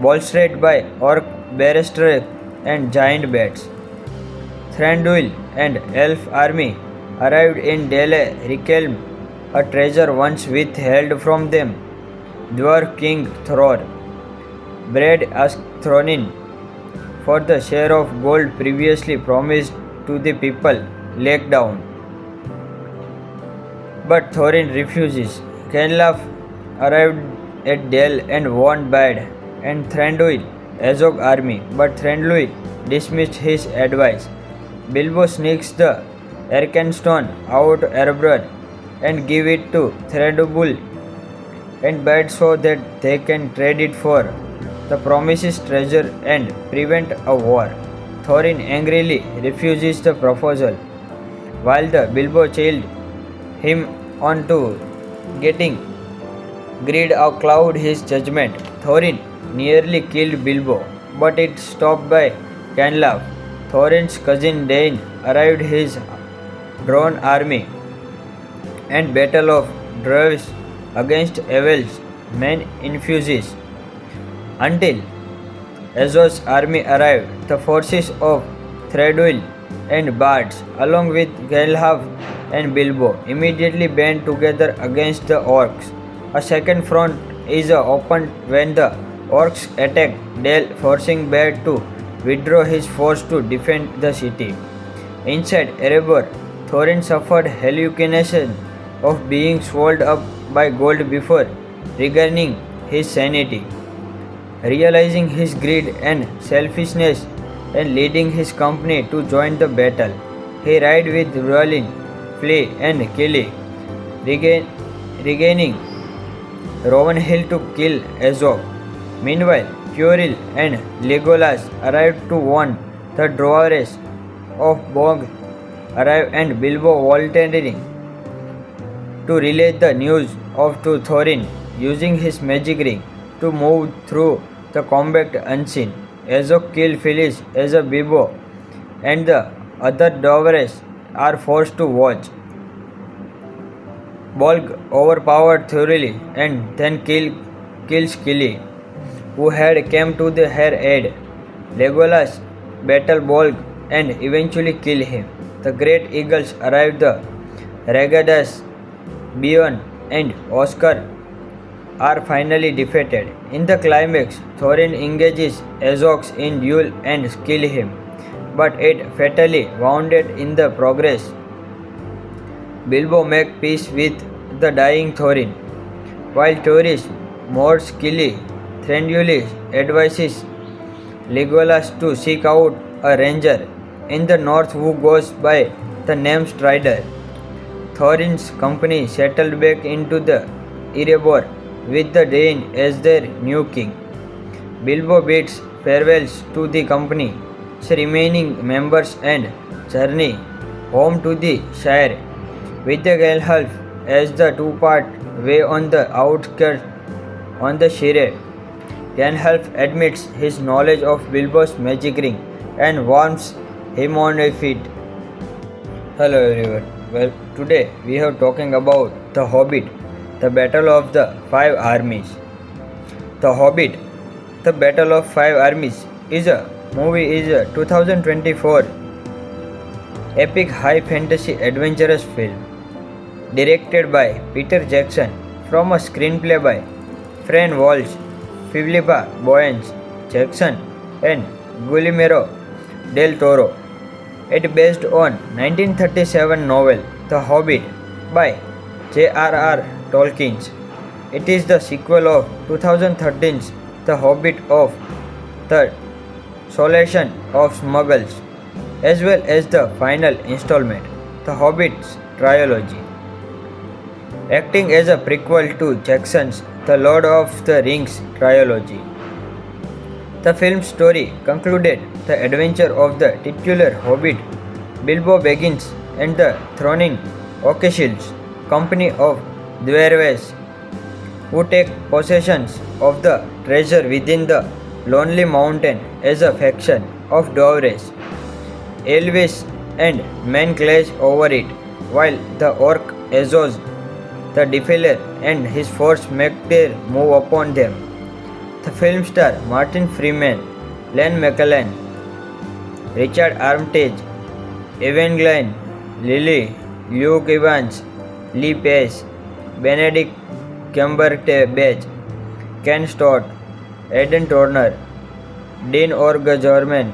S1: bolstered by orc barristers and giant bats. Thranduil and elf army arrived in Dale reclaimed a treasure once withheld from them. Dwarf King Thror bred Asthronin for the share of gold previously promised to the people Lakedown. But Thorin refuses. Gandalf arrived at Dale and warned Bard and Thranduil Azog army, but Thranduil dismissed his advice. Bilbo sneaks the Arcastone out Erebor and give it to Thranduil and Bard so that they can trade it for the promised treasure and prevent a war. Thorin angrily refuses the proposal, while the Bilbo chilled him on to getting greed cloud his judgment. Thorin nearly killed Bilbo, but it stopped by Gandalf. Thorin's cousin Dain arrived his drawn army and Battle of Dwarves against Evel's men infuses. Until Azog's army arrived, the forces of Thranduil and Bards, along with Gandalf and Bilbo, immediately band together against the orcs. A second front is opened when the orcs attack Dale, forcing Bard to withdraw his force to defend the city. Inside Erebor, Thorin suffered hallucination of being swallowed up by gold before regaining his sanity. Realizing his greed and selfishness and leading his company to join the battle, he ride with Rollin, Flea and Kili, regaining Rowan Hill to kill Azog. Meanwhile, Curil and Legolas arrived to warn the dwarves of Bog arrive and Bilbo volunteering to relay the news of to Thorin, using his magic ring to move through the combat unseen. Azog kills Phyllis as Bilbo and the other dwarves are forced to watch. Bolg overpowered thoroughly and then kills Kili, who had come to her aid. Legolas battle Bolg and eventually kill him. The great eagles arrive the Radagast, Beorn and Oscar are finally defeated. In the climax, Thorin engages Azog in duel and kills him, but it fatally wounded in the progress. Bilbo makes peace with the dying Thorin, while Thoris mourns Kili. Thranduil advises Legolas to seek out a ranger in the north who goes by the name Strider. Thorin's company settled back into the Erebor with the Dain as their new king. Bilbo bids farewells to the company's remaining members and journey home to the Shire, with the Gandalf as the two-part way on the outskirts on the Shire. Gandalf admits his knowledge of Bilbo's magic ring and warns him on a feet. Hello everyone. Well, today we are talking about The Hobbit, the Battle of the Five Armies. The Hobbit, the Battle of Five Armies is a 2024 epic high fantasy adventurous film directed by Peter Jackson from a screenplay by Fran Walsh, Philippa Boyens Jackson and Guillermo del Toro. It based on 1937 novel The Hobbit by J.R.R. Tolkien. It is the sequel of 2013's The Hobbit of the Solution of Smuggles, as well as the final installment, The Hobbit's trilogy. Acting as a prequel to Jackson's The Lord of the Rings trilogy. The film's story concluded the adventure of the titular Hobbit, Bilbo Baggins, and the thronging Oakeshills company of dwarves who take possession of the treasure within the Lonely Mountain as a faction of dwarves. Elvis and men clash over it, while the orc Azos, the Defiler, and his force make their move upon them. The film star Martin Freeman, Ian McKellen, Richard Armitage, Evangeline Lilly, Luke Evans, Lee Pace, Benedict Cumberbatch, Ken Stott, Aidan Turner, Dean O'Gorman,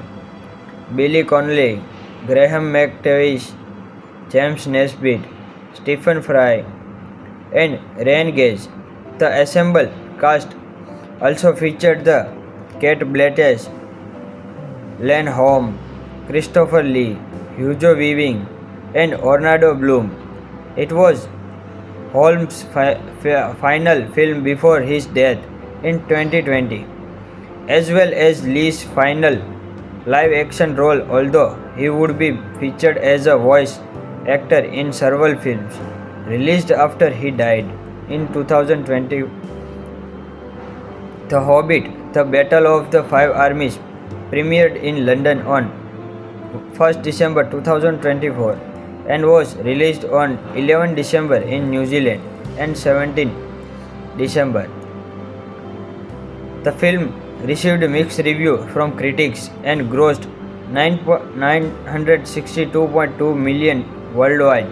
S1: Billy Connolly, Graham McTavish, James Nesbitt, Stephen Fry, and Ryan Gage. The assembled cast also featured the Kate Blanchett, Len Holm, Christopher Lee, Hugo Weaving, and Orlando Bloom. It was Holmes' final film before his death in 2020, as well as Lee's final live-action role, although he would be featured as a voice actor in several films released after he died in 2020. The Hobbit, The Battle of the Five Armies premiered in London on 1st December 2024 and was released on 11 December in New Zealand and 17 December. The film received mixed reviews from critics and grossed 962.2 million worldwide,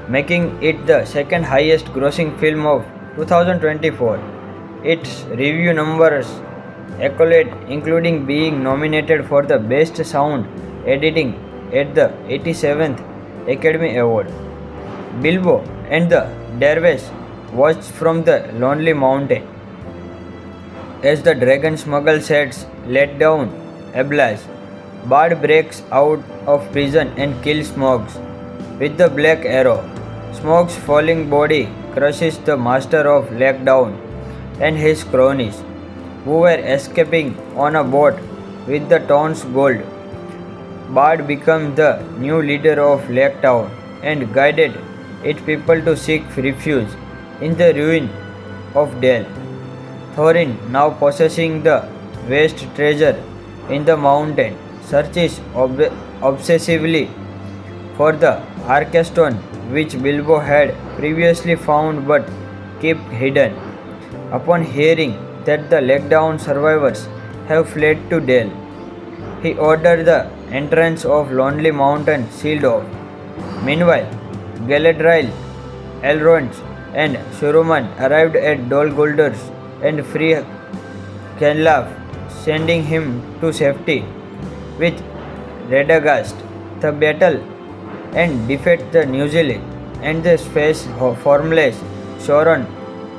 S1: making it the second highest grossing film of 2024. Its review numbers accolade, including being nominated for the Best Sound Editing at the 87th Academy Award. Bilbo and the Dwarves watch from the Lonely Mountain as the dragon smuggle sets let down Ablas. Bard breaks out of prison and kills Smaug with the Black Arrow. Smaug's falling body crushes the master of Lakedown and his cronies, who were escaping on a boat with the town's gold. Bard became the new leader of Laketown and guided its people to seek refuge in the ruin of Dale. Thorin, now possessing the vast treasure in the mountain, searches obsessively for the Arkstone, which Bilbo had previously found but kept hidden. Upon hearing that the Lakedown survivors have fled to Dale, he ordered the entrance of Lonely Mountain sealed off. Meanwhile, Galadriel, Elrond, and Saruman arrived at Dol Guldur and free Gandalf, sending him to safety with Radagast. The battle and defeat the New Zealand and the space formless Sauron.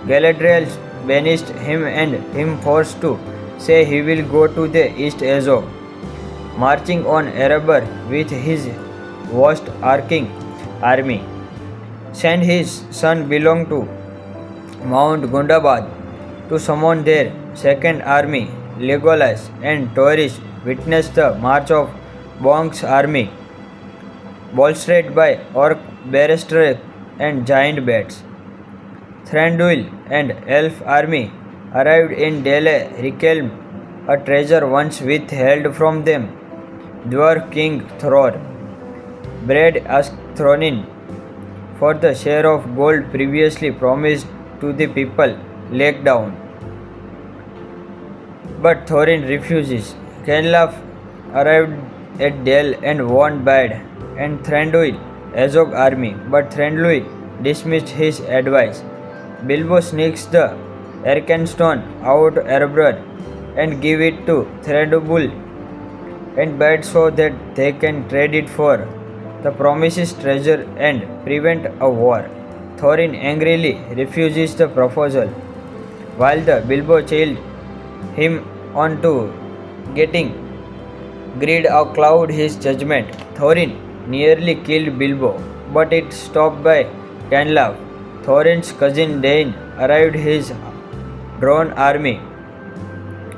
S1: Galadriel banished him and him forced to say he will go to the East Azog, marching on Erebor with his vast arcing army. Sent his son belong to Mount Gundabad to summon their second army. Legolas and Thoris witnessed the march of Bong's army bolstered by orc barristers and giant bats. Thranduil and elf army arrived in Dele reclaimed a treasure once withheld from them. Dwarf King Thror Brad asked Thronin for the share of gold previously promised to the people laid down. But Thorin refuses. Kenlaf arrived at Dale and warned Bad and Thranduil Azog army, but Thranduil dismissed his advice. Bilbo sneaks the Arkenstone out Erebor and give it to Thranduil and Bad so that they can trade it for the promised treasure and prevent a war. Thorin angrily refuses the proposal, while the Bilbo chilled him on to getting greed cloud his judgment. Thorin nearly killed Bilbo, but it stopped by Canlav. Thorin's cousin Dain arrived his drawn army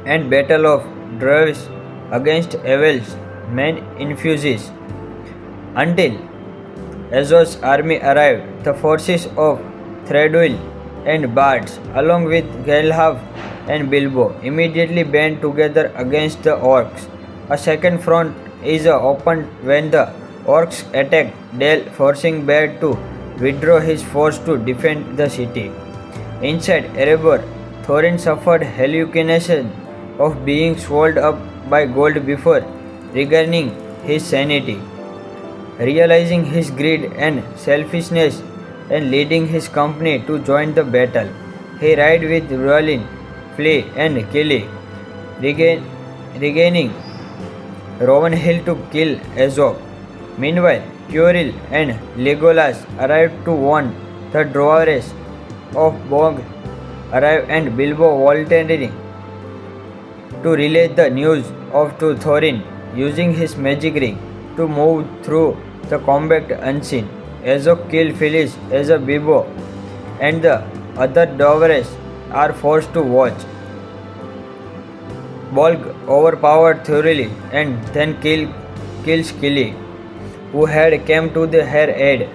S1: and battle of Dwarves against Evel's men infuses. Until Azog's army arrived, the forces of Thranduil and Bards, along with Galhav and Bilbo, immediately band together against the orcs. A second front is opened when the orcs attack Dale, forcing Bad to withdraw his force to defend the city. Inside Erebor, Thorin suffered hallucination of being swallowed up by gold before regaining his sanity. Realizing his greed and selfishness and leading his company to join the battle, he rides with Rollin, Flea and Killy, regaining Rowan Hill to kill Azog. Meanwhile, Puril and Legolas arrive to warn the Dwarves of Bog arrive and Bilbo voluntarily to relay the news of to Thorin using his magic ring to move through the combat unseen. Azog kills Phyllis as a Bilbo and the other Dwarves are forced to watch. Bolg overpowered thoroughly and then kills Killy, who had come to her aid.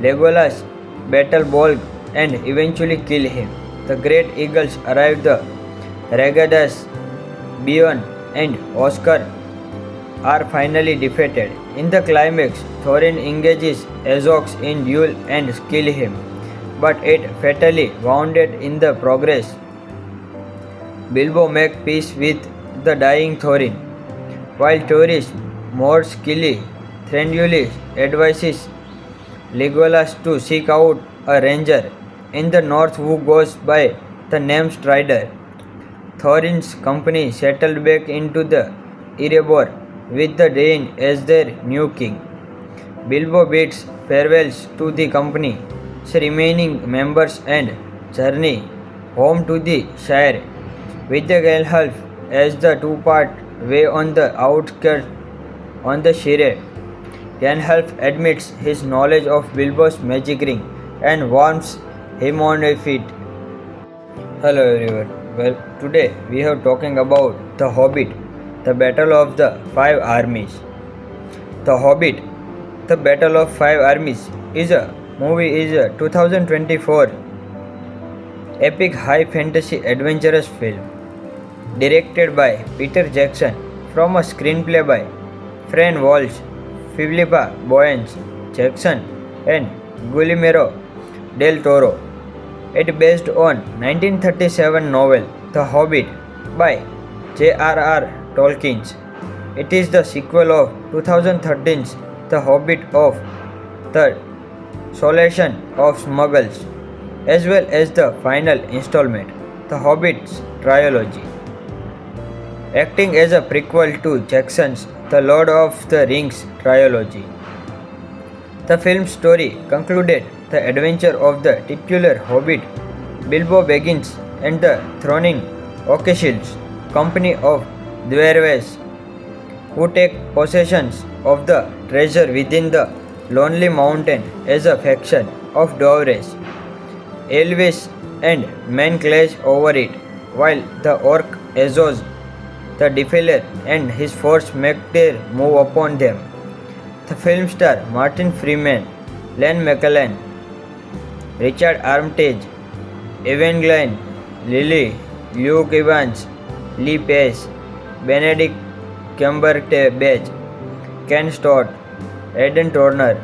S1: Legolas battle Bolg and eventually kill him. The great eagles arrive the Ragadas, Beorn and Oscar are finally defeated. In the climax, Thorin engages Azog in duel and kills him, but it fatally wounded in the progress. Bilbo makes peace with the dying Thorin, while tourist mourns Killy. Thranduil advises Legolas to seek out a ranger in the north who goes by the name Strider. Thorin's company settled back into the Erebor with the Dain as their new king. Bilbo bids farewells to the company's remaining members and journey home to the Shire, with the Gandalf as the two-part way on the outskirts on the Shire. Gandalf admits his knowledge of Bilbo's magic ring and warns him on a feat. Hello everyone. Well, today we are talking about The Hobbit, the Battle of the Five Armies. The Hobbit, the Battle of Five Armies is a 2024 epic high fantasy adventurous film directed by Peter Jackson from a screenplay by Fran Walsh, Philippa Boyens, Jackson and Guillermo del Toro. It is based on 1937 novel The Hobbit by J.R.R. Tolkien. It is the sequel of 2013's The Hobbit of the Solation of Smuggles, as well as the final installment, The Hobbit's trilogy. Acting as a prequel to Jackson's The Lord of the Rings trilogy. The film's story concluded the adventure of the titular Hobbit, Bilbo Baggins, and the throwing Oakeshills, company of Dwarves, who take possession of the treasure within the Lonely Mountain as a faction of Dwarves. Elves and men clash over it, while the orc Azog, the Defiler, and his force make their move upon them. The film star Martin Freeman, Len McCallan, Richard Armitage, Evangeline Lilly, Luke Evans, Lee Pace, Benedict Cumberbatch, Ken Stott, Aidan Turner,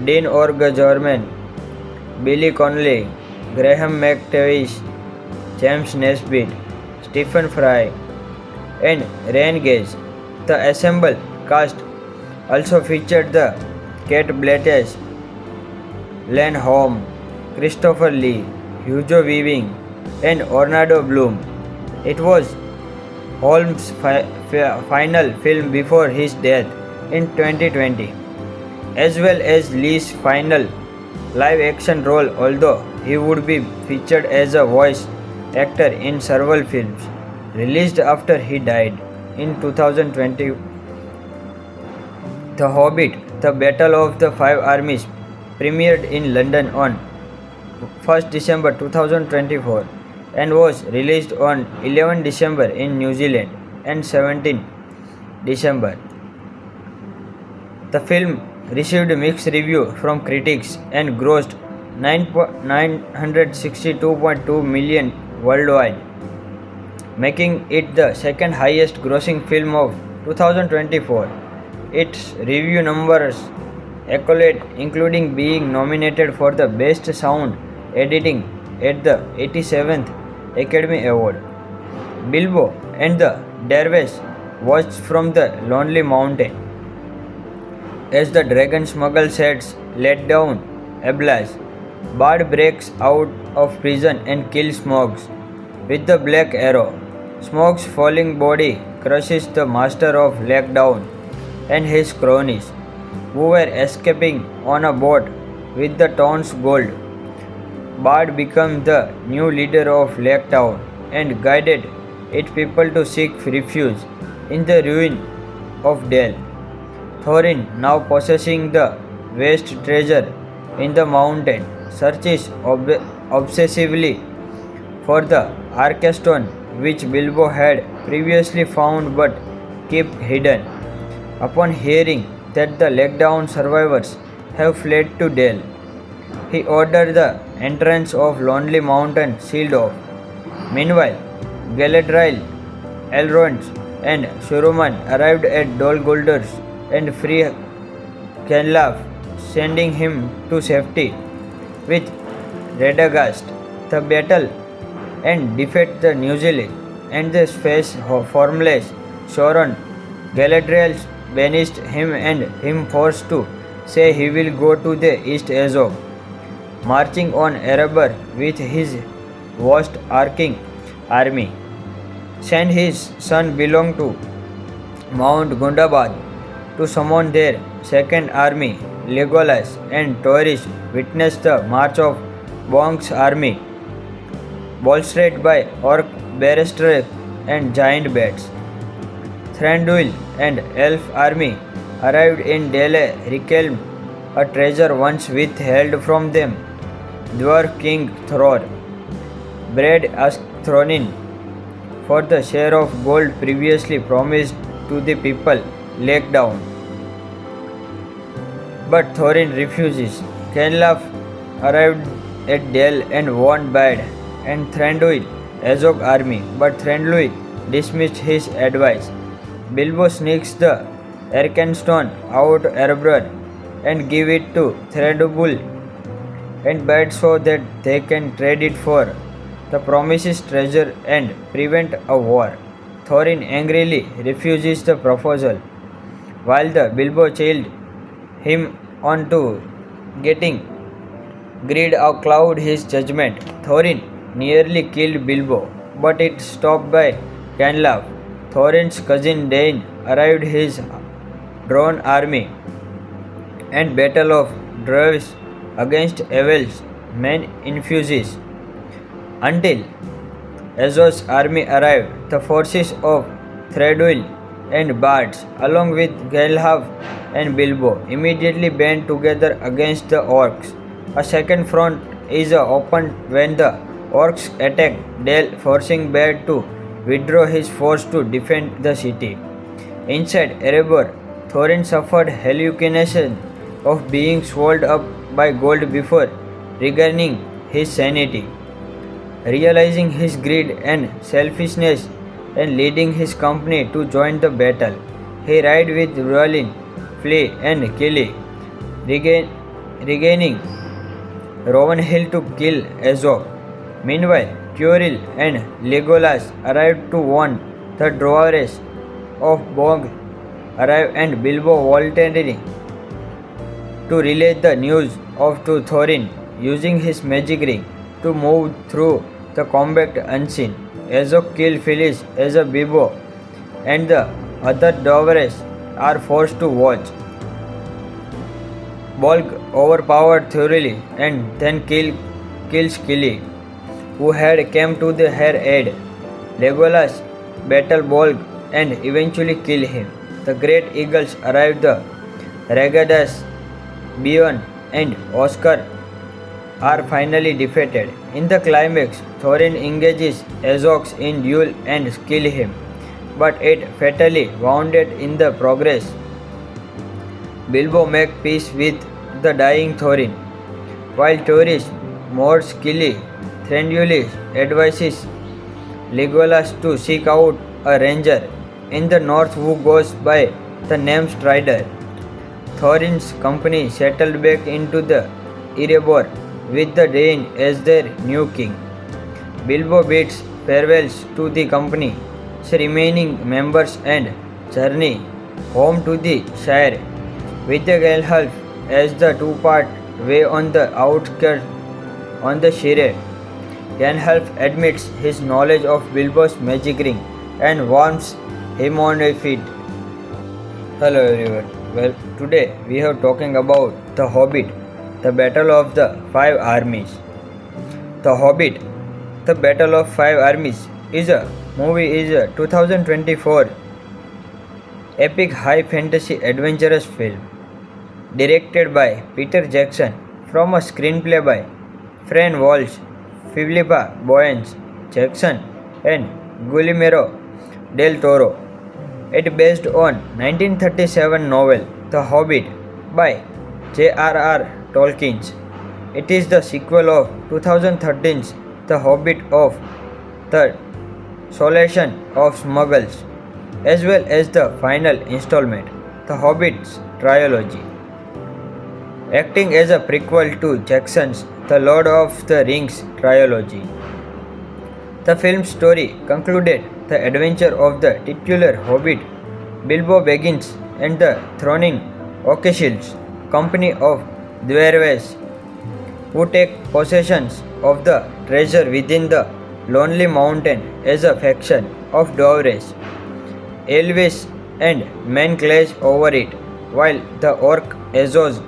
S1: Dean O'Gorman, Billy Connolly, Graham McTavish, James Nesbitt, Stephen Fry, and Ryan Gage. The assembled cast also featured the Kate Blanchett, Len Holm, Christopher Lee, Hugo Weaving, and Orlando Bloom. It was Holmes' final film before his death in 2020, as well as Lee's final live-action role, although he would be featured as a voice actor in several films released after he died in 2020. The Hobbit: The Battle of the Five Armies premiered in London on 1st December 2024 and was released on 11 December in New Zealand and 17 December. The film received mixed reviews from critics and grossed 962.2 million worldwide, making it the second highest grossing film of 2024. Its review numbers accolade, including being nominated for the Best Sound Editing at the 87th Academy Award. Bilbo and the Dervish watch from the Lonely Mountain. As the dragon smuggle sets let down Ablas, Bard breaks out of prison and kills Smogs with the Black Arrow. Smogs' falling body crushes the master of Lakedown and his cronies, who were escaping on a boat with the town's gold. Bard became the new leader of Laketown and guided its people to seek refuge in the ruin of Dale. Thorin, now possessing the vast treasure in the mountain, searches obsessively for the Arkstone, which Bilbo had previously found but kept hidden. Upon hearing that the Lakedown survivors have fled to Dale, he ordered the entrance of Lonely Mountain sealed off. Meanwhile, Galadriel, Elrond, and Saruman arrived at Dol Guldur and free Gandalf, sending him to safety with Radagast. The battle and defeat the Nuzzle and the space formless Sauron. Galadriel banished him and him forced to say he will go to the East Azog, marching on Erebor with his vast arcing army. Sent his son belong to Mount Gundabad to summon their second army. Legolas and Thoris witnessed the march of Bong's army, bolstered by orc barristers and giant bats. Thranduil and elf army arrived in Dale, reclaimed a treasure once withheld from them. Dwarf King Thror Brad asked Thorin for the share of gold previously promised to the people Lakedown, but Thorin refuses. Gandalf arrived at Dale and warned Bard and Thranduil Azog army, but Thranduil dismissed his advice. Bilbo sneaks the Arkenstone out Erebor and give it to Thranduil and Bard so that they can trade it for the promised treasure and prevent a war. Thorin angrily refuses the proposal, while the Bilbo chilled him on to getting greed cloud his judgment. Thorin nearly killed Bilbo, but it stopped by Gandalf. Thorin's cousin Dain arrived his drawn army and Battle of Dwarves against Evel's men infuses. Until Azog's army arrived, the forces of Thranduil and Bards, along with Gandalf and Bilbo, immediately band together against the orcs. A second front is opened when the orcs attack Dale, forcing Bard to withdraw his force to defend the city. Inside Erebor, Thorin suffered hallucination of being swallowed up by gold before regaining his sanity. Realizing his greed and selfishness and leading his company to join the battle, he ride with Rollin, Flea and Killy, regaining Rowan Hill to kill Azog. Meanwhile, Turil and Legolas arrived to warn the dwarves of Bog arrive and Bilbo voluntarily to relay the news of to Thorin using his magic ring to move through the combat unseen. Azog kills Phyllis as a Bilbo and the other dwarves are forced to watch. Bolg overpowered thoroughly and then kills Killy, who had come to her aid. Legolas battle Bolg and eventually kill him. The great eagles arrive the Radagast, Beorn and Oscar are finally defeated. In the climax, Thorin engages Azog in duel and kills him, but it fatally wounded in the progress. Bilbo makes peace with the dying Thorin, while Thoris mourns Killy. Thranduil advises Legolas to seek out a ranger in the north who goes by the name Strider. Thorin's company settled back into the Erebor with the Dain as their new king. Bilbo bids farewells to the company's remaining members and journey home to the Shire with the Gandalf as the two-part way on the outskirts on the Shire. Gandalf admits his knowledge of Bilbo's magic ring and warns him on a feat. Hello everyone. Well, today we are talking about The Hobbit, the Battle of the Five Armies. The Hobbit, the Battle of Five Armies is a 2024 epic high fantasy adventurous film directed by Peter Jackson from a screenplay by Fran Walsh, Philippa Boyens, Jackson and Guillermo del Toro. It is based on 1937 novel The Hobbit by J.R.R. Tolkien. It is the sequel of 2013's The Hobbit of the Solation of Smuggles, as well as the final installment, The Hobbit's trilogy. Acting as a prequel to Jackson's The Lord of the Rings trilogy. The film's story concluded the adventure of the titular Hobbit, Bilbo Baggins, and the throwing Oakeshills, company of dwarves who take possession of the treasure within the Lonely Mountain as a faction of dwarves. Elves and men clash over it, while the orc Azog,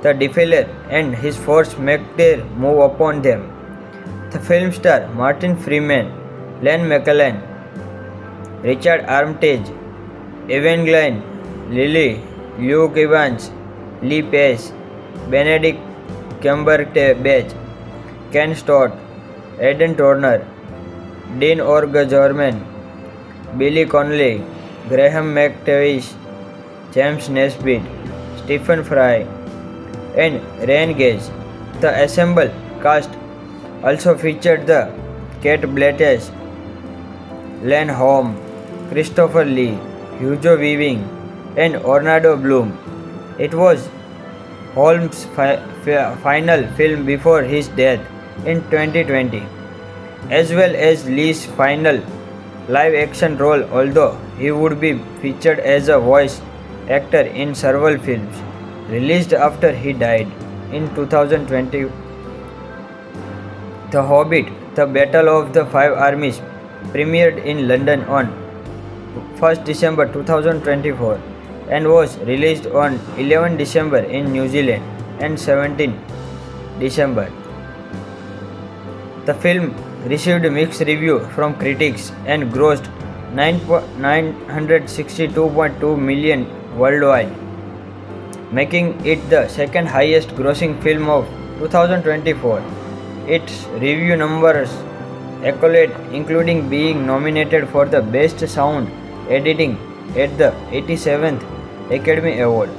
S1: the Defiler, and his force make their move upon them. The film star Martin Freeman, Ian McKellen, Richard Armitage, Evangeline Lilly, Luke Evans, Lee Pace, Benedict Cumberbatch, Ken Stott, Aidan Turner, Dean O'Gorman, Billy Connolly, Graham McTavish, James Nesbitt, Stephen Fry, and Ryan Gage. The assembled cast also featured the Kate Blanchett, Len Holm, Christopher Lee, Hugo Weaving, and Orlando Bloom. It was Holmes' final film before his death in 2020, as well as Lee's final live-action role, although he would be featured as a voice actor in several films released after he died in 2020. The Hobbit, The Battle of the Five Armies premiered in London on 1st December 2024 and was released on 11 December in New Zealand and 17 December. The film received mixed reviews from critics and grossed $962.2 million worldwide, making it the second highest grossing film of 2024. Its review numbers accolade, including being nominated for the Best Sound Editing at the 87th Academy Award.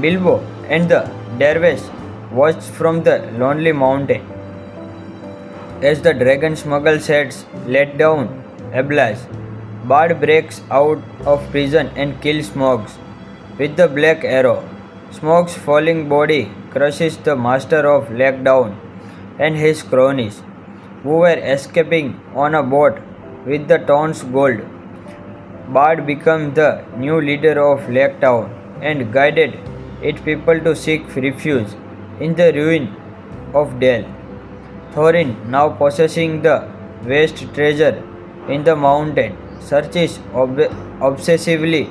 S1: Bilbo and the Dervish watched from the lonely mountain as the dragon smuggle sets let down Ablas. Bard breaks out of prison and kills Smogs with the black arrow. Smog's falling body crushes the master of Lakedown and his cronies, who were escaping on a boat with the town's gold. Bard became the new leader of Laketown and guided its people to seek refuge in the ruin of Dale. Thorin, now possessing the vast treasure in the mountain, searches obsessively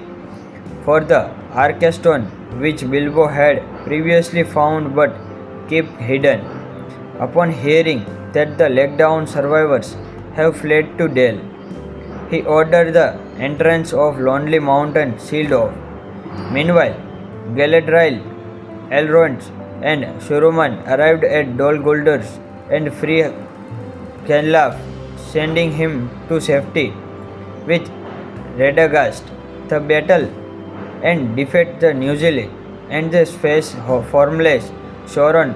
S1: for the Archstone which Bilbo had previously found but kept hidden. Upon hearing that the Lakedown survivors have fled to Dale, he ordered the entrance of Lonely Mountain sealed off. Meanwhile, Galadriel, Elrond, and Saruman arrived at Dol Guldur and free Gandalf, sending him to safety with Radagast. The battle and defeat the Nuzlocke and the space formless Sauron.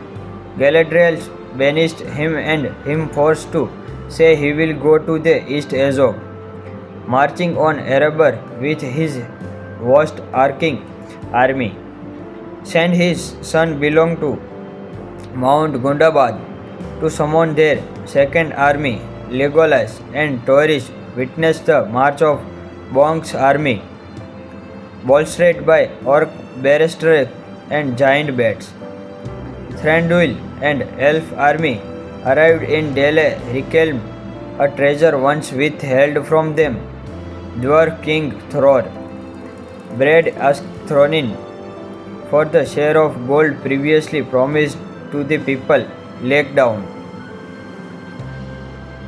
S1: Galadriel banished him and him forced to say he will go to the east Azog, marching on Erebor with his vast arcing army. Sent his son belong to Mount Gundabad to summon their second army. Legolas and Thoris witnessed the march of Bong's army, bolstered by orc barristers and giant bats. Thranduil and elf army arrived in Dale, reclaimed a treasure once withheld from them. Dwarf King Thror Brad asked Thorin for the share of gold previously promised to the people Lakedown,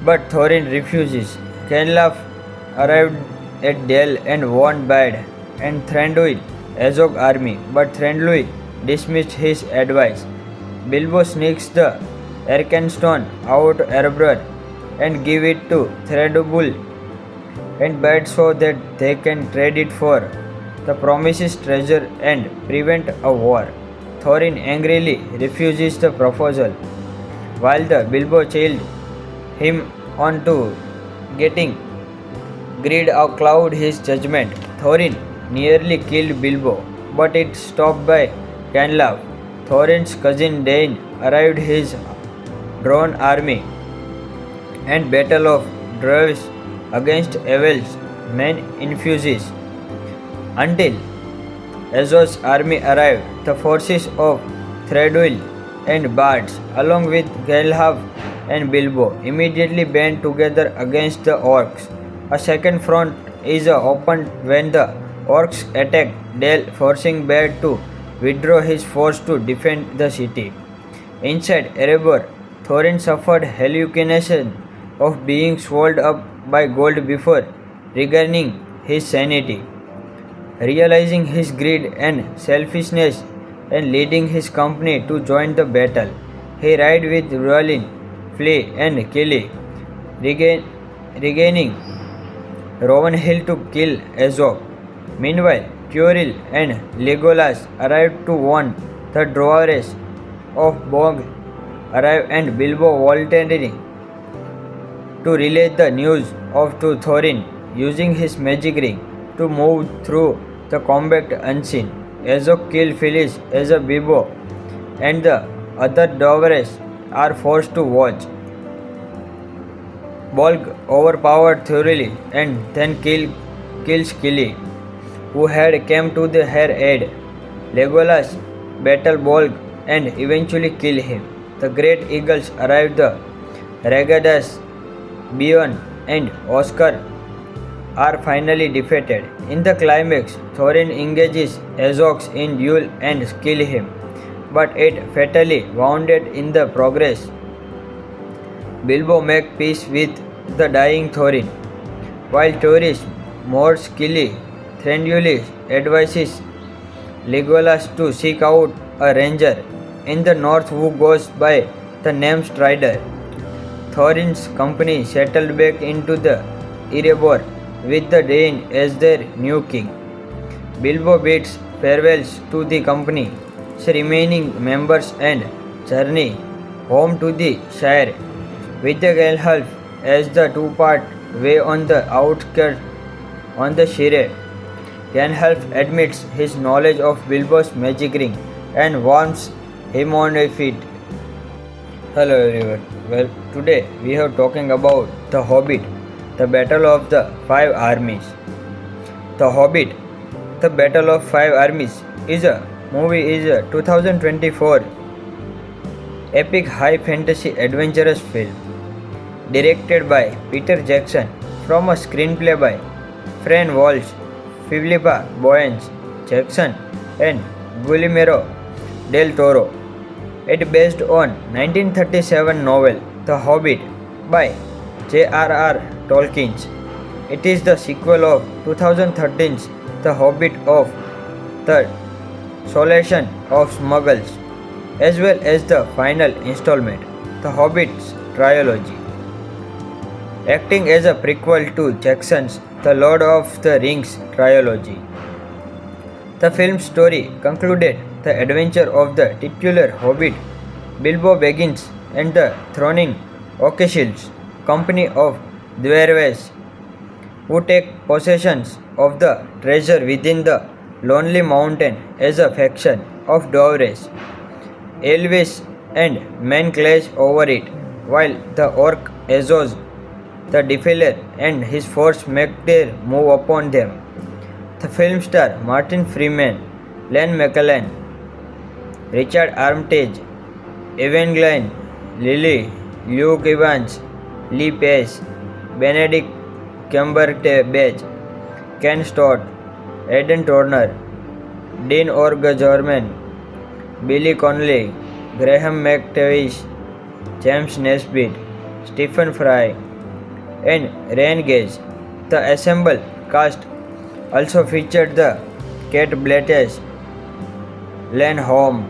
S1: but Thorin refuses. Gandalf arrived at Dale and warned Bard and Thranduil Azog army, but Thranduil dismissed his advice. Bilbo sneaks the Arkenstone out Erebor and give it to Thranduil and Bard so that they can trade it for the promised treasure and prevent a war. Thorin angrily refuses the proposal, while the Bilbo chilled him on to getting greed cloud his judgment. Thorin nearly killed Bilbo, but it stopped by Gandalf. Thorin's cousin Dain arrived his drawn army and battle of Dwarves against Evel's men infuses. Until Azog's army arrived, the forces of Thranduil and Bards, along with Gandalf and Bilbo, immediately band together against the orcs. A second front is opened when the orcs attacked Dale, forcing Bard to withdraw his force to defend the city. Inside Erebor, Thorin suffered hallucination of being swallowed up by gold before regaining his sanity. Realizing his greed and selfishness and leading his company to join the battle, he ride with Rhuann, Flea and Kili, regaining Rowan Hill to kill Azog. Meanwhile, Tauriel and Legolas arrived to warn the Dwarves of Bog arrive and Bilbo volunteering to relay the news of to Thorin, using his magic ring to move through the combat unseen. Azog kills Phyllis as a Bilbo and the other Dwarves are forced to watch. Bolg overpowered Tauriel and then kills Kili, who had come to her aid. Legolas battle Bolg and eventually kill him. The great eagles arrive the Radagast, Beorn and Oscar are finally defeated. In the climax, Thorin engages Azog in duel and kills him, but it fatally wounded in the progress. Bilbo makes peace with the dying Thorin, while Thoris mourns Kili. Thranduil advises Legolas to seek out a ranger in the north who goes by the name Strider. Thorin's company settled back into the Erebor with the Dain as their new king. Bilbo bids farewells to the company's remaining members and journey home to the Shire, with the Gandalf as the two-part way on the outskirts on the Shire. Gandalf admits his knowledge of Bilbo's magic ring and warns him on a feat. Hello everyone. Well, today we are talking about The Hobbit, the Battle of the Five Armies. The Hobbit, the Battle of Five Armies is a 2024 epic high fantasy adventurous film directed by Peter Jackson from a screenplay by Fran Walsh, Philippa Boyens Jackson and Guillermo del Toro. It based on 1937 novel The Hobbit by J.R.R. Tolkien. It is the sequel of 2013's The Hobbit of the Solation of Smuggles, as well as the final installment, The Hobbit's trilogy. Acting as a prequel to Jackson's The Lord of the Rings trilogy. The film's story concluded the adventure of the titular Hobbit, Bilbo Baggins, and the thronging Oakeshills company of dwarves who take possession of the treasure within the Lonely Mountain as a faction of dwarves. Elvis and men clash over it, while the orc Azog, the Defiler, and his force make their move upon them. The film star Martin Freeman, Ian McKellen, Richard Armitage, Evangeline Lilly, Luke Evans, Lee Pace, Benedict Cumberbatch, Ken Stott, Aidan Turner, Dean O'Gorman, Billy Connolly, Graham McTavish, James Nesbitt, Stephen Fry, and Ryan Gage. The assembled cast also featured the Kate Blanchett, Len Holm,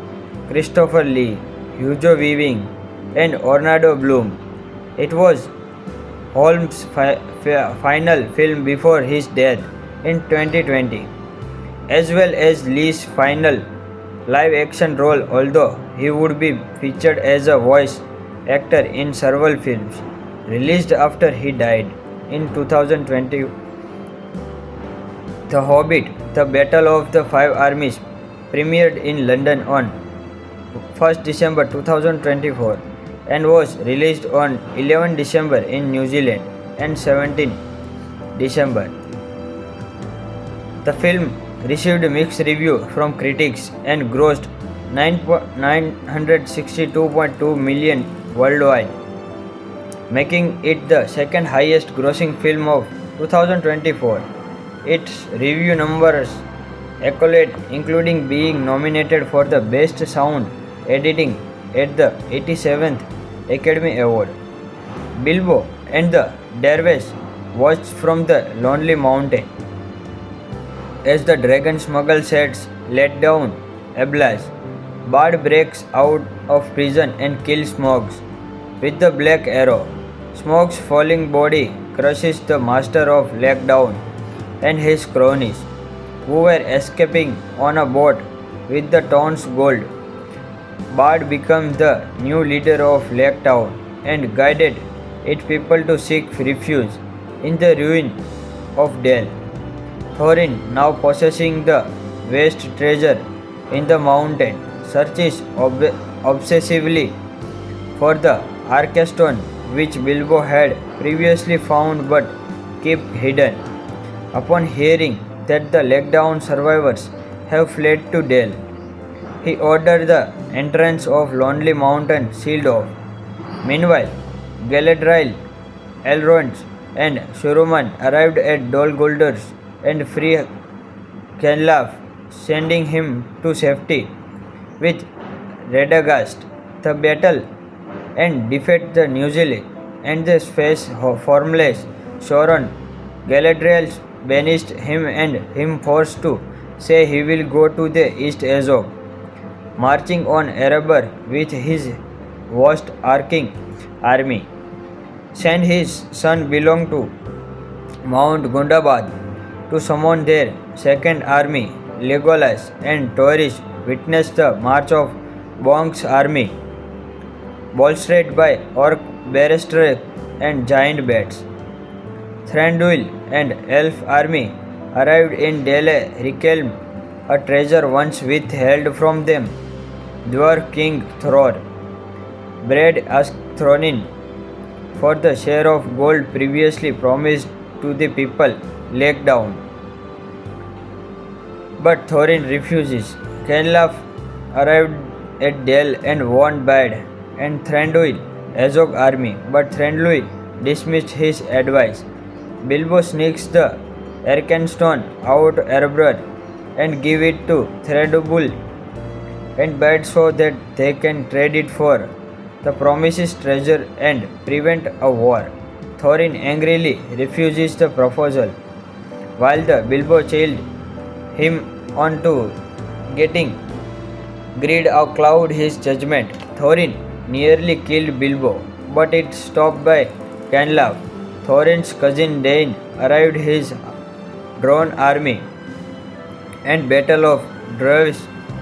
S1: Christopher Lee, Hugo Weaving, and Orlando Bloom. It was Holmes' final film before his death in 2020, as well as Lee's final live-action role, although he would be featured as a voice actor in several films released after he died in 2020. The Hobbit, The Battle of the Five Armies premiered in London on 1st December 2024 and was released on 11 December in New Zealand and 17 December. The film received mixed reviews from critics and grossed 962.2 million worldwide, making it the second highest grossing film of 2024. Its review numbers accolade, including being nominated for the Best Sound Editing at the 87th Academy Award. Bilbo and the dwarves watch from the Lonely Mountain as the dragon smuggle sets let down Ablas. Bard breaks out of prison and kills Smogs with the Black Arrow. Smog's falling body crushes the Master of Lakedown and his cronies, who were escaping on a boat with the town's gold. Bard becomes the new leader of Laketown and guided its people to seek refuge in the ruin of Dale. Thorin, now possessing the vast treasure in the mountain, searches obsessively for the Arkstone, which Bilbo had previously found but kept hidden. Upon hearing that the Lakedown survivors have fled to Dale, he ordered the entrance of Lonely Mountain sealed off. Meanwhile, Galadriel, Elrond, and Saruman arrived at Dol Guldur and free Gandalf, sending him to safety with Radagast. The battle and defeat the Nuzzle and the face formless Sauron. Galadriel banished him and him forced to say he will go to the east Azog, marching on Erebor with his vast arcing army. Send his son belong to Mount Gundabad to summon their second army, Legolas and Thoris witness the march of Bong's army, bolstered by orc barristers and giant bats. Thranduil and elf army arrived in Dele reclaimed a treasure once withheld from them. Dwarf King Thror Brad asked Thronin for the share of gold previously promised to the people laid down. But Thorin refuses. Kenlaf arrived at Dale and warned Bad and Thranduil Azog army, but Thranduil dismissed his advice. Bilbo sneaks the Arkenstone out Erebor and give it to Thranduil and Bad so that they can trade it for the promised treasure and prevent a war. Thorin angrily refuses the proposal, while the Bilbo chilled him on to getting greed cloud his judgment. Thorin nearly killed Bilbo, but it stopped by Canlaf. Thorin's cousin Dain arrived his drawn army and Battle of Dwarves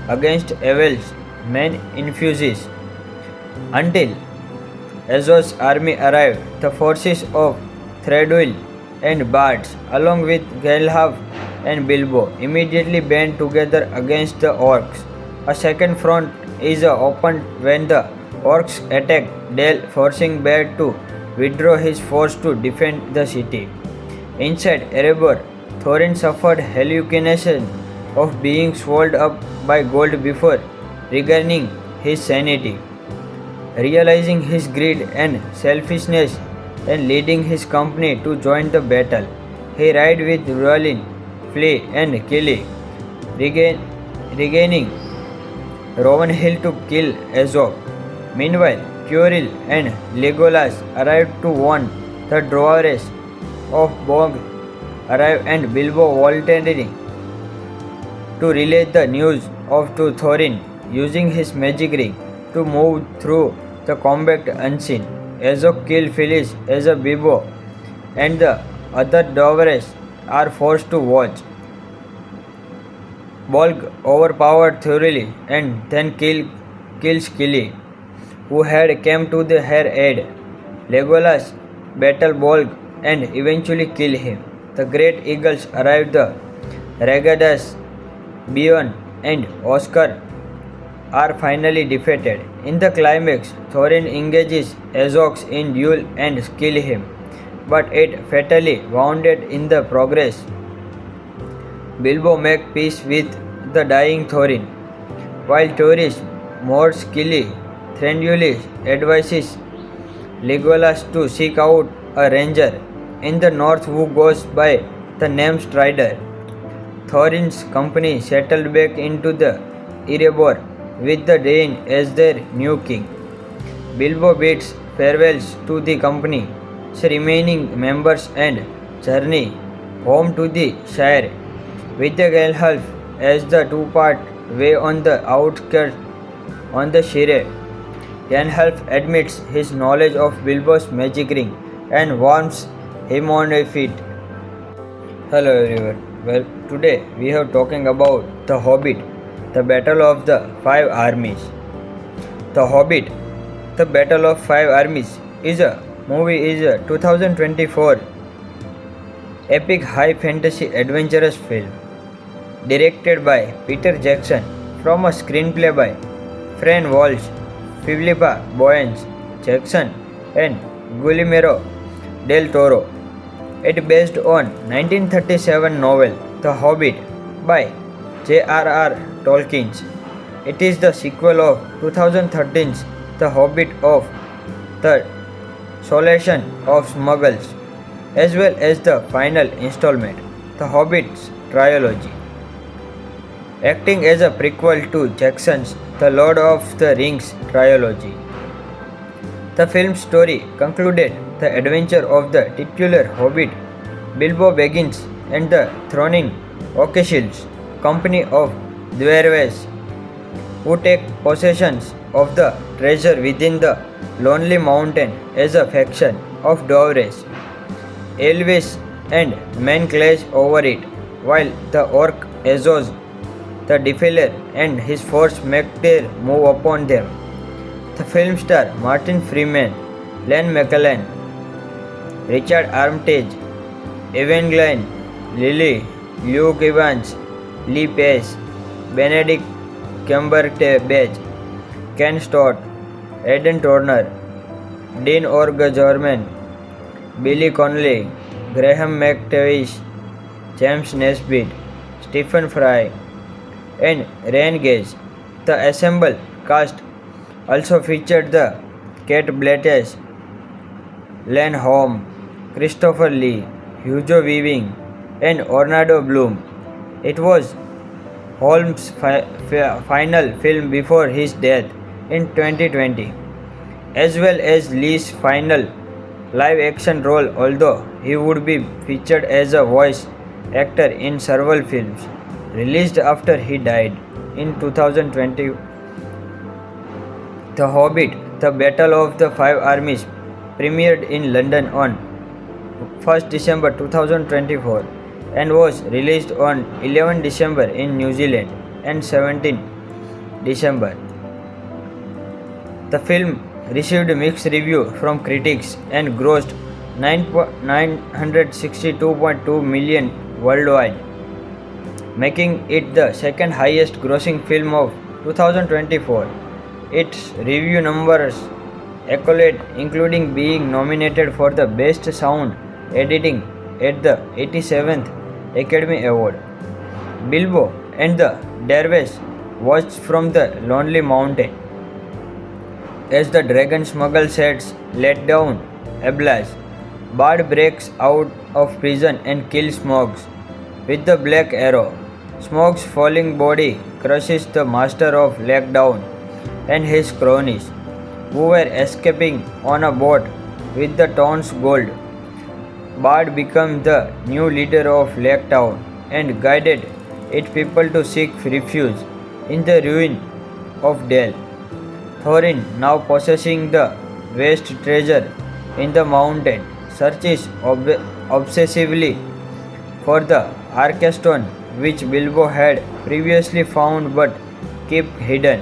S1: against Evil's men infuses. Until Azog's army arrived, the forces of Thranduil and Bards, along with Gandalf and Bilbo, immediately band together against the orcs. A second front is opened when the orcs attack Dale, forcing Bad to withdraw his force to defend the city. Inside Erebor, Thorin suffered hallucination of being swallowed up by gold before regaining his sanity. Realizing his greed and selfishness and leading his company to join the battle, he ride with Rollin, Flea and Killy, regaining Rowan Hill to kill Azog. Meanwhile, Curil and Legolas arrived to warn the Dwarves of Bog arrive and Bilbo volunteering to relay the news to Thorin using his magic ring to move through the combat unseen. Azog kills Phyllis as a Bilbo and the other Dwarves are forced to watch. Bolg overpowered thoroughly and then kills Killy, who had come to her aid. Legolas battle Bolg and eventually kill him. The great eagles arrive the Radagast, Beorn and Oscar are finally defeated. In the climax, Thorin engages Azog in duel and kills him, but it fatally wounded in the progress. Bilbo makes peace with the dying Thorin, while Thoris mourns Killy. Thranduil advises Legolas to seek out a ranger in the north who goes by the name Strider. Thorin's company settled back into the Erebor with the Dain as their new king. Bilbo bids farewells to the company's remaining members and journey home to the Shire, with the Gandalf as the two-part way on the outskirts on the Shire. Gandalf admits his knowledge of Bilbo's magic ring and warns him on a feat. Hello everyone. Well, today we are talking about The Hobbit, the Battle of the Five Armies. The Hobbit, the Battle of Five Armies is a 2024 epic high fantasy adventurous film directed by Peter Jackson from a screenplay by Fran Walsh, Philippa Boyens, Jackson and Guillermo del Toro. It is based on 1937 novel The Hobbit by J.R.R. Tolkien. It is the sequel of 2013's The Hobbit of the Solation of Smuggles, as well as the final installment, The Hobbit's trilogy. Acting as a prequel to Jackson's The Lord of the Rings trilogy. The film's story concluded the adventure of the titular Hobbit, Bilbo Baggins, and the throwing Oakeshills, company of Dwarves, who take possession of the treasure within the Lonely Mountain as a faction of Dwarves. Elves and men clash over it, while the orc Azos, the defiler, and his force make their move upon them. The film star Martin Freeman, Len McCallan, Richard Armitage, Evangeline Lilly, Luke Evans, Lee Pace, Benedict Cumberbatch, Ken Stott, Aidan Turner, Dean Orgazorman, Billy Connolly, Graham McTavish, James Nesbitt, Stephen Fry, and Ryan Gage. The assembled cast also featured the Kate Blanchett, Len Holm, Christopher Lee, Hugo Weaving, and Orlando Bloom. It was Holmes' final film before his death in 2020, as well as Lee's final live-action role, although he would be featured as a voice actor in several films released after he died in 2020. The Hobbit: The Battle of the Five Armies premiered in London on 1st December 2024 and was released on 11 December in New Zealand and 17 December. The film received mixed reviews from critics and grossed 962.2 million worldwide, making it the second highest grossing film of 2024. Its review numbers accolade, including being nominated for the Best Sound Editing at the 87th Academy Award. Bilbo and the Dervish watch from the Lonely Mountain as the dragon smuggle sets let down Ablas. Bard breaks out of prison and kills Smogs with the Black Arrow. Smog's falling body crushes the master of Lakedown and his cronies, who were escaping on a boat with the town's gold. Bard became the new leader of Laketown and guided its people to seek refuge in the ruin of Dale. Thorin, now possessing the vast treasure in the mountain, searches obsessively for the Arcastone, which Bilbo had previously found but kept hidden.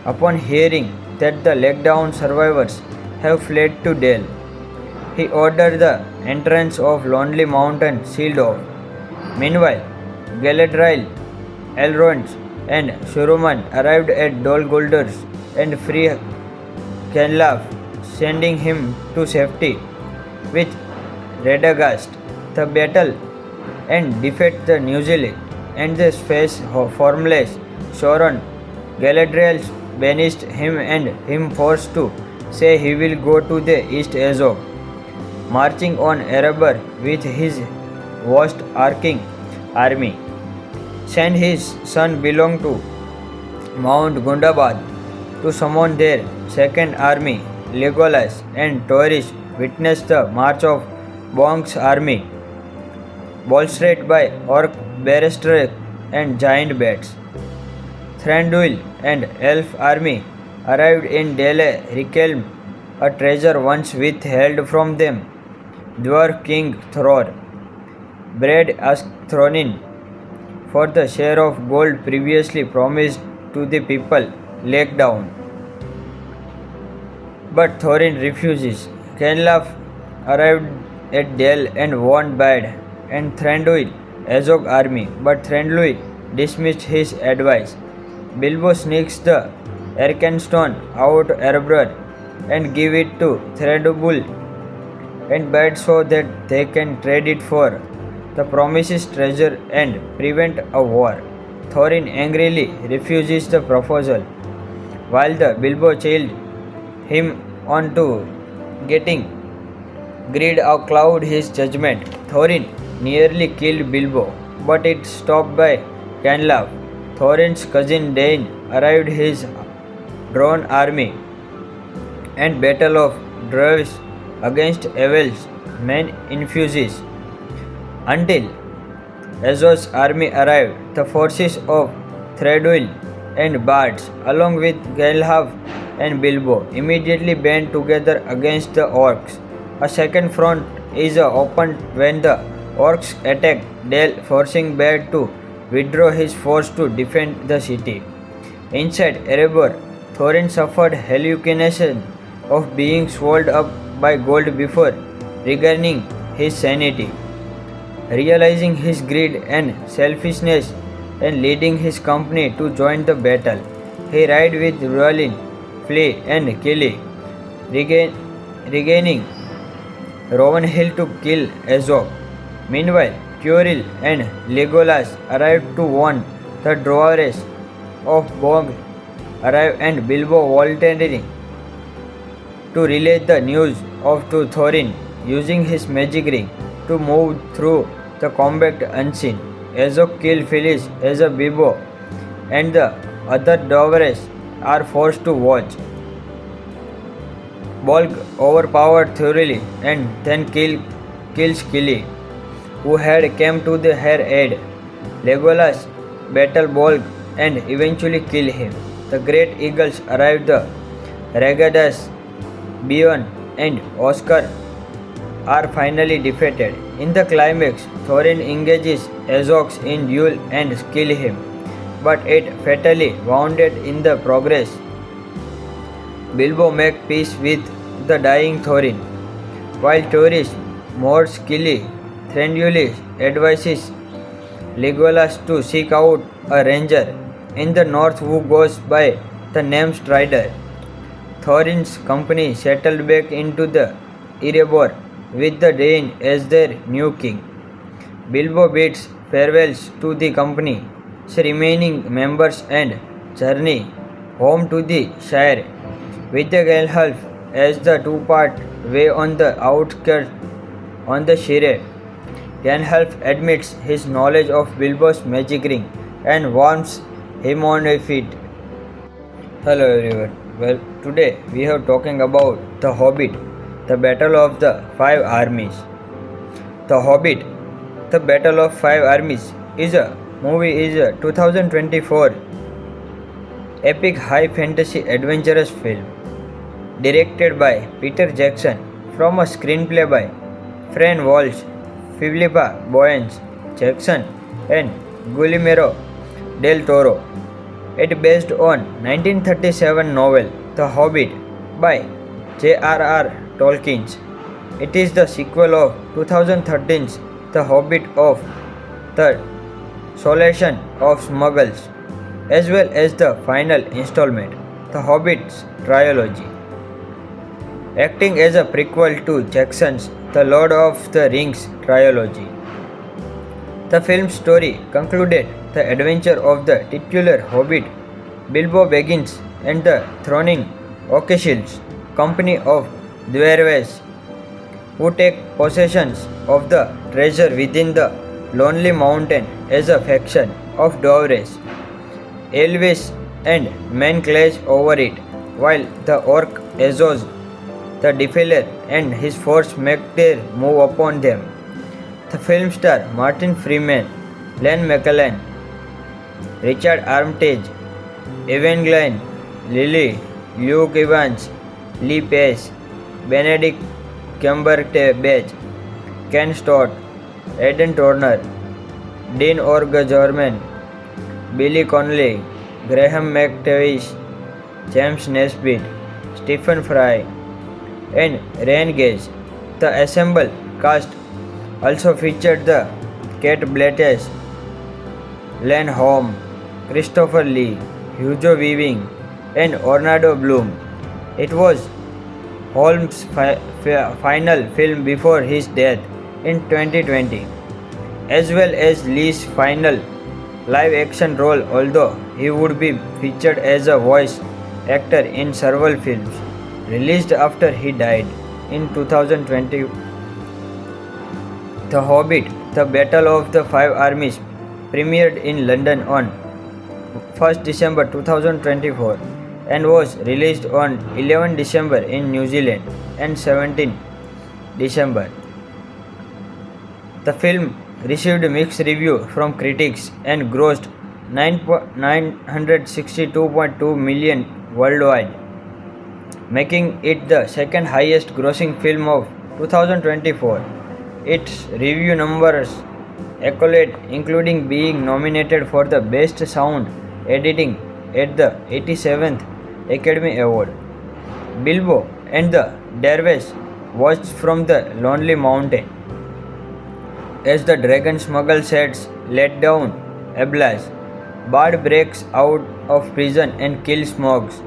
S1: Upon hearing that the Lakedown survivors have fled to Dale, he ordered the entrance of Lonely Mountain sealed off. Meanwhile, Galadriel, Elrond, and Saruman arrived at Dol Guldur and free Gandalf, sending him to safety with Radagast. The battle and defeat the New Zealand and the space formless Sauron. Galadriel banished him and him forced to say he will go to the East Azog, marching on Erebor with his vast arcing army. Sent his son belong to Mount Gundabad to summon their second army. Legolas and Thoris witnessed the march of Bong's army, bolstered by orc barristers and giant bats. Thranduil and elf army arrived in Dale, reclaimed a treasure once withheld from them. Dwarf King Thror Brad asked Thorin for the share of gold previously promised to the people Lakedown, but Thorin refuses. Gandalf arrived at Dale and warned Bard and Thranduil Azog army, but Thranduil dismissed his advice. Bilbo sneaks the Arcastone out Erebor and give it to Thranduil and Bard so that they can trade it for the promised treasure and prevent a war. Thorin angrily refuses the proposal, while the Bilbo chilled him on to getting greed cloud his judgment. Thorin nearly killed Bilbo, but it stopped by Gandalf. Thorin's cousin Dain arrived his drawn army and Battle of Dwarves against Evel's men infuses. Until Azog's army arrived, the forces of Thranduil and Bards, along with Gandalf and Bilbo, immediately band together against the orcs. A second front is opened when the Orcs attacked Dale, forcing Bear to withdraw his force to defend the city. Inside Erebor, Thorin suffered hallucination of being swallowed up by gold before regaining his sanity. Realizing his greed and selfishness and leading his company to join the battle, he ride with Rollin, Flea and Killy, regaining Rowan Hill to kill Azog. Meanwhile, Curil and Legolas arrived to warn the dwarves of Bog arrive and Bilbo volunteering to relay the news of to Thorin using his magic ring to move through the combat unseen. Azog kills Phyllis as a Bilbo and the other dwarves are forced to watch. Bolg overpowered thoroughly and then kills Killy, who had come to her aid. Legolas battle Bolg and eventually kill him. The great eagles arrive the Radagast, Beorn and Oscar are finally defeated. In the climax, Thorin engages Azog in duel and kills him, but it fatally wounded in the progress. Bilbo makes peace with the dying Thorin, while tourist more skilly friendly advises Legolas to seek out a ranger in the north who goes by the name Strider. Thorin's company settled back into the Erebor with the Dain as their new king. Bilbo bids farewells to the company's remaining members and journey home to the Shire with the Gandalf as the two-part way on the outskirts on the Shire. Gandalf admits his knowledge of Bilbo's magic ring and warns him on a feet. Hello everyone. Well, today we are talking about The Hobbit, the Battle of the Five Armies. The Hobbit, the Battle of Five Armies is a 2024 epic high fantasy adventurous film directed by Peter Jackson from a screenplay by Fran Walsh, Philippa Boyens Jackson and Guillermo del Toro. It based on 1937 novel The Hobbit by J.R.R. Tolkien. It is the sequel of 2013's The Hobbit of the Solation of Smuggles, as well as the final installment, The Hobbit's trilogy. Acting as a prequel to Jackson's The Lord of the Rings trilogy. The film's story concluded the adventure of the titular Hobbit, Bilbo Baggins, and the thronging Oakeshills company of dwarves who take possession of the treasure within the Lonely Mountain as a faction of dwarves. Elves and men clash over it, while the orc Azog the Defiler and his force make their move upon them. The film star Martin Freeman, Ian McKellen, Richard Armitage, Evangeline Lilly, Luke Evans, Lee Pace, Benedict Cumberbatch, Ken Stott, Aidan Turner, Dean O'Gorman, Billy Connolly, Graham McTavish, James Nesbitt, Stephen Fry, and Ryan Gage. The assembled cast also featured the Kate Blanchett, Len Holm, Christopher Lee, Hugo Weaving, and Orlando Bloom. It was Holmes' final film before his death in 2020, as well as Lee's final live-action role, although he would be featured as a voice actor in several films released after he died in 2020. The Hobbit, The Battle of the Five Armies premiered in London on 1st December 2024 and was released on 11 December in New Zealand and 17 December. The film received mixed reviews from critics and grossed $962.2 million worldwide, making it the second highest grossing film of 2024. its review numbers accolade, including being nominated for the Best Sound Editing at the 87th Academy Award. Bilbo and the Dervish watched from the lonely mountain as the dragon smuggle sets let down Ablas. Bard breaks out of prison and kills Smogs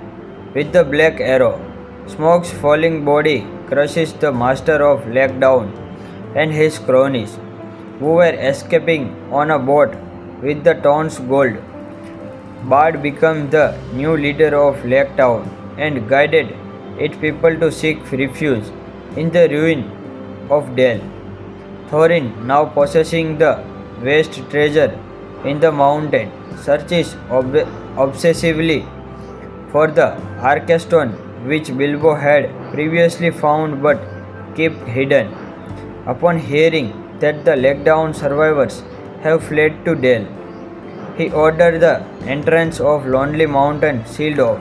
S1: with the black arrow. Smog's falling body crushes the master of Lakedown and his cronies, who were escaping on a boat with the town's gold. Bard became the new leader of Laketown and guided its people to seek refuge in the ruin of Dale. Thorin, now possessing the vast treasure in the mountain, searches obsessively for the Archstone which Bilbo had previously found but kept hidden. Upon hearing that the Lakedown survivors have fled to Dale, he ordered the entrance of Lonely Mountain sealed off.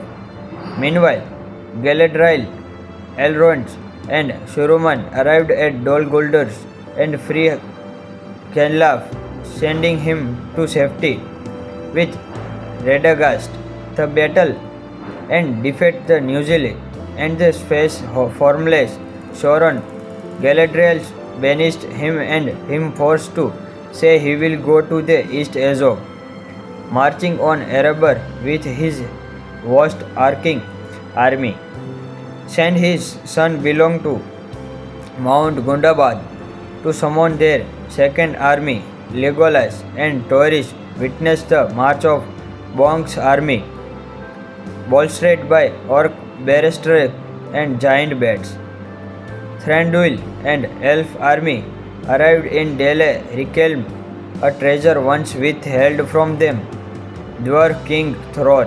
S1: Meanwhile, Galadriel, Elrond, and Saruman arrived at Dol Guldur and free Gandalf, sending him to safety. With Radagast, the battle and defeat the Nuzlocke and the space formless Sauron, Galadriel banished him and him forced to say he will go to the East Azog, marching on Erebor with his vast arcing army. Sent his son belong to Mount Gundabad to summon their second army. Legolas and Thoris witnessed the march of Bong's army, bolstered by orc barristers and giant bats. Thranduil and elf army arrived in Dale, reclaimed a treasure once withheld from them. Dwarf King Thror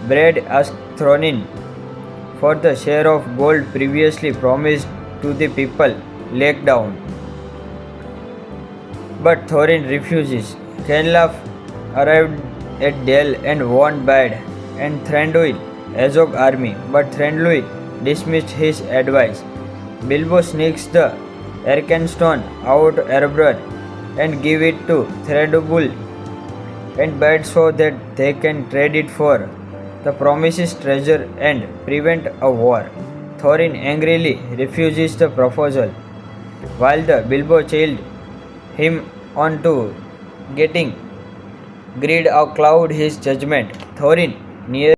S1: bred asked Thorin for the share of gold previously promised to the people Lakedown, but Thorin refuses. Gandalf arrived at Dale and warned Bard and Thranduil Azog army, but Thranduil dismissed his advice. Bilbo sneaks the Arkenstone out Erebor and give it to Thranduil and Bard so that they can trade it for the promised treasure and prevent a war. Thorin angrily refuses the proposal, while the Bilbo chilled him on to getting greed cloud his judgment. Thorin near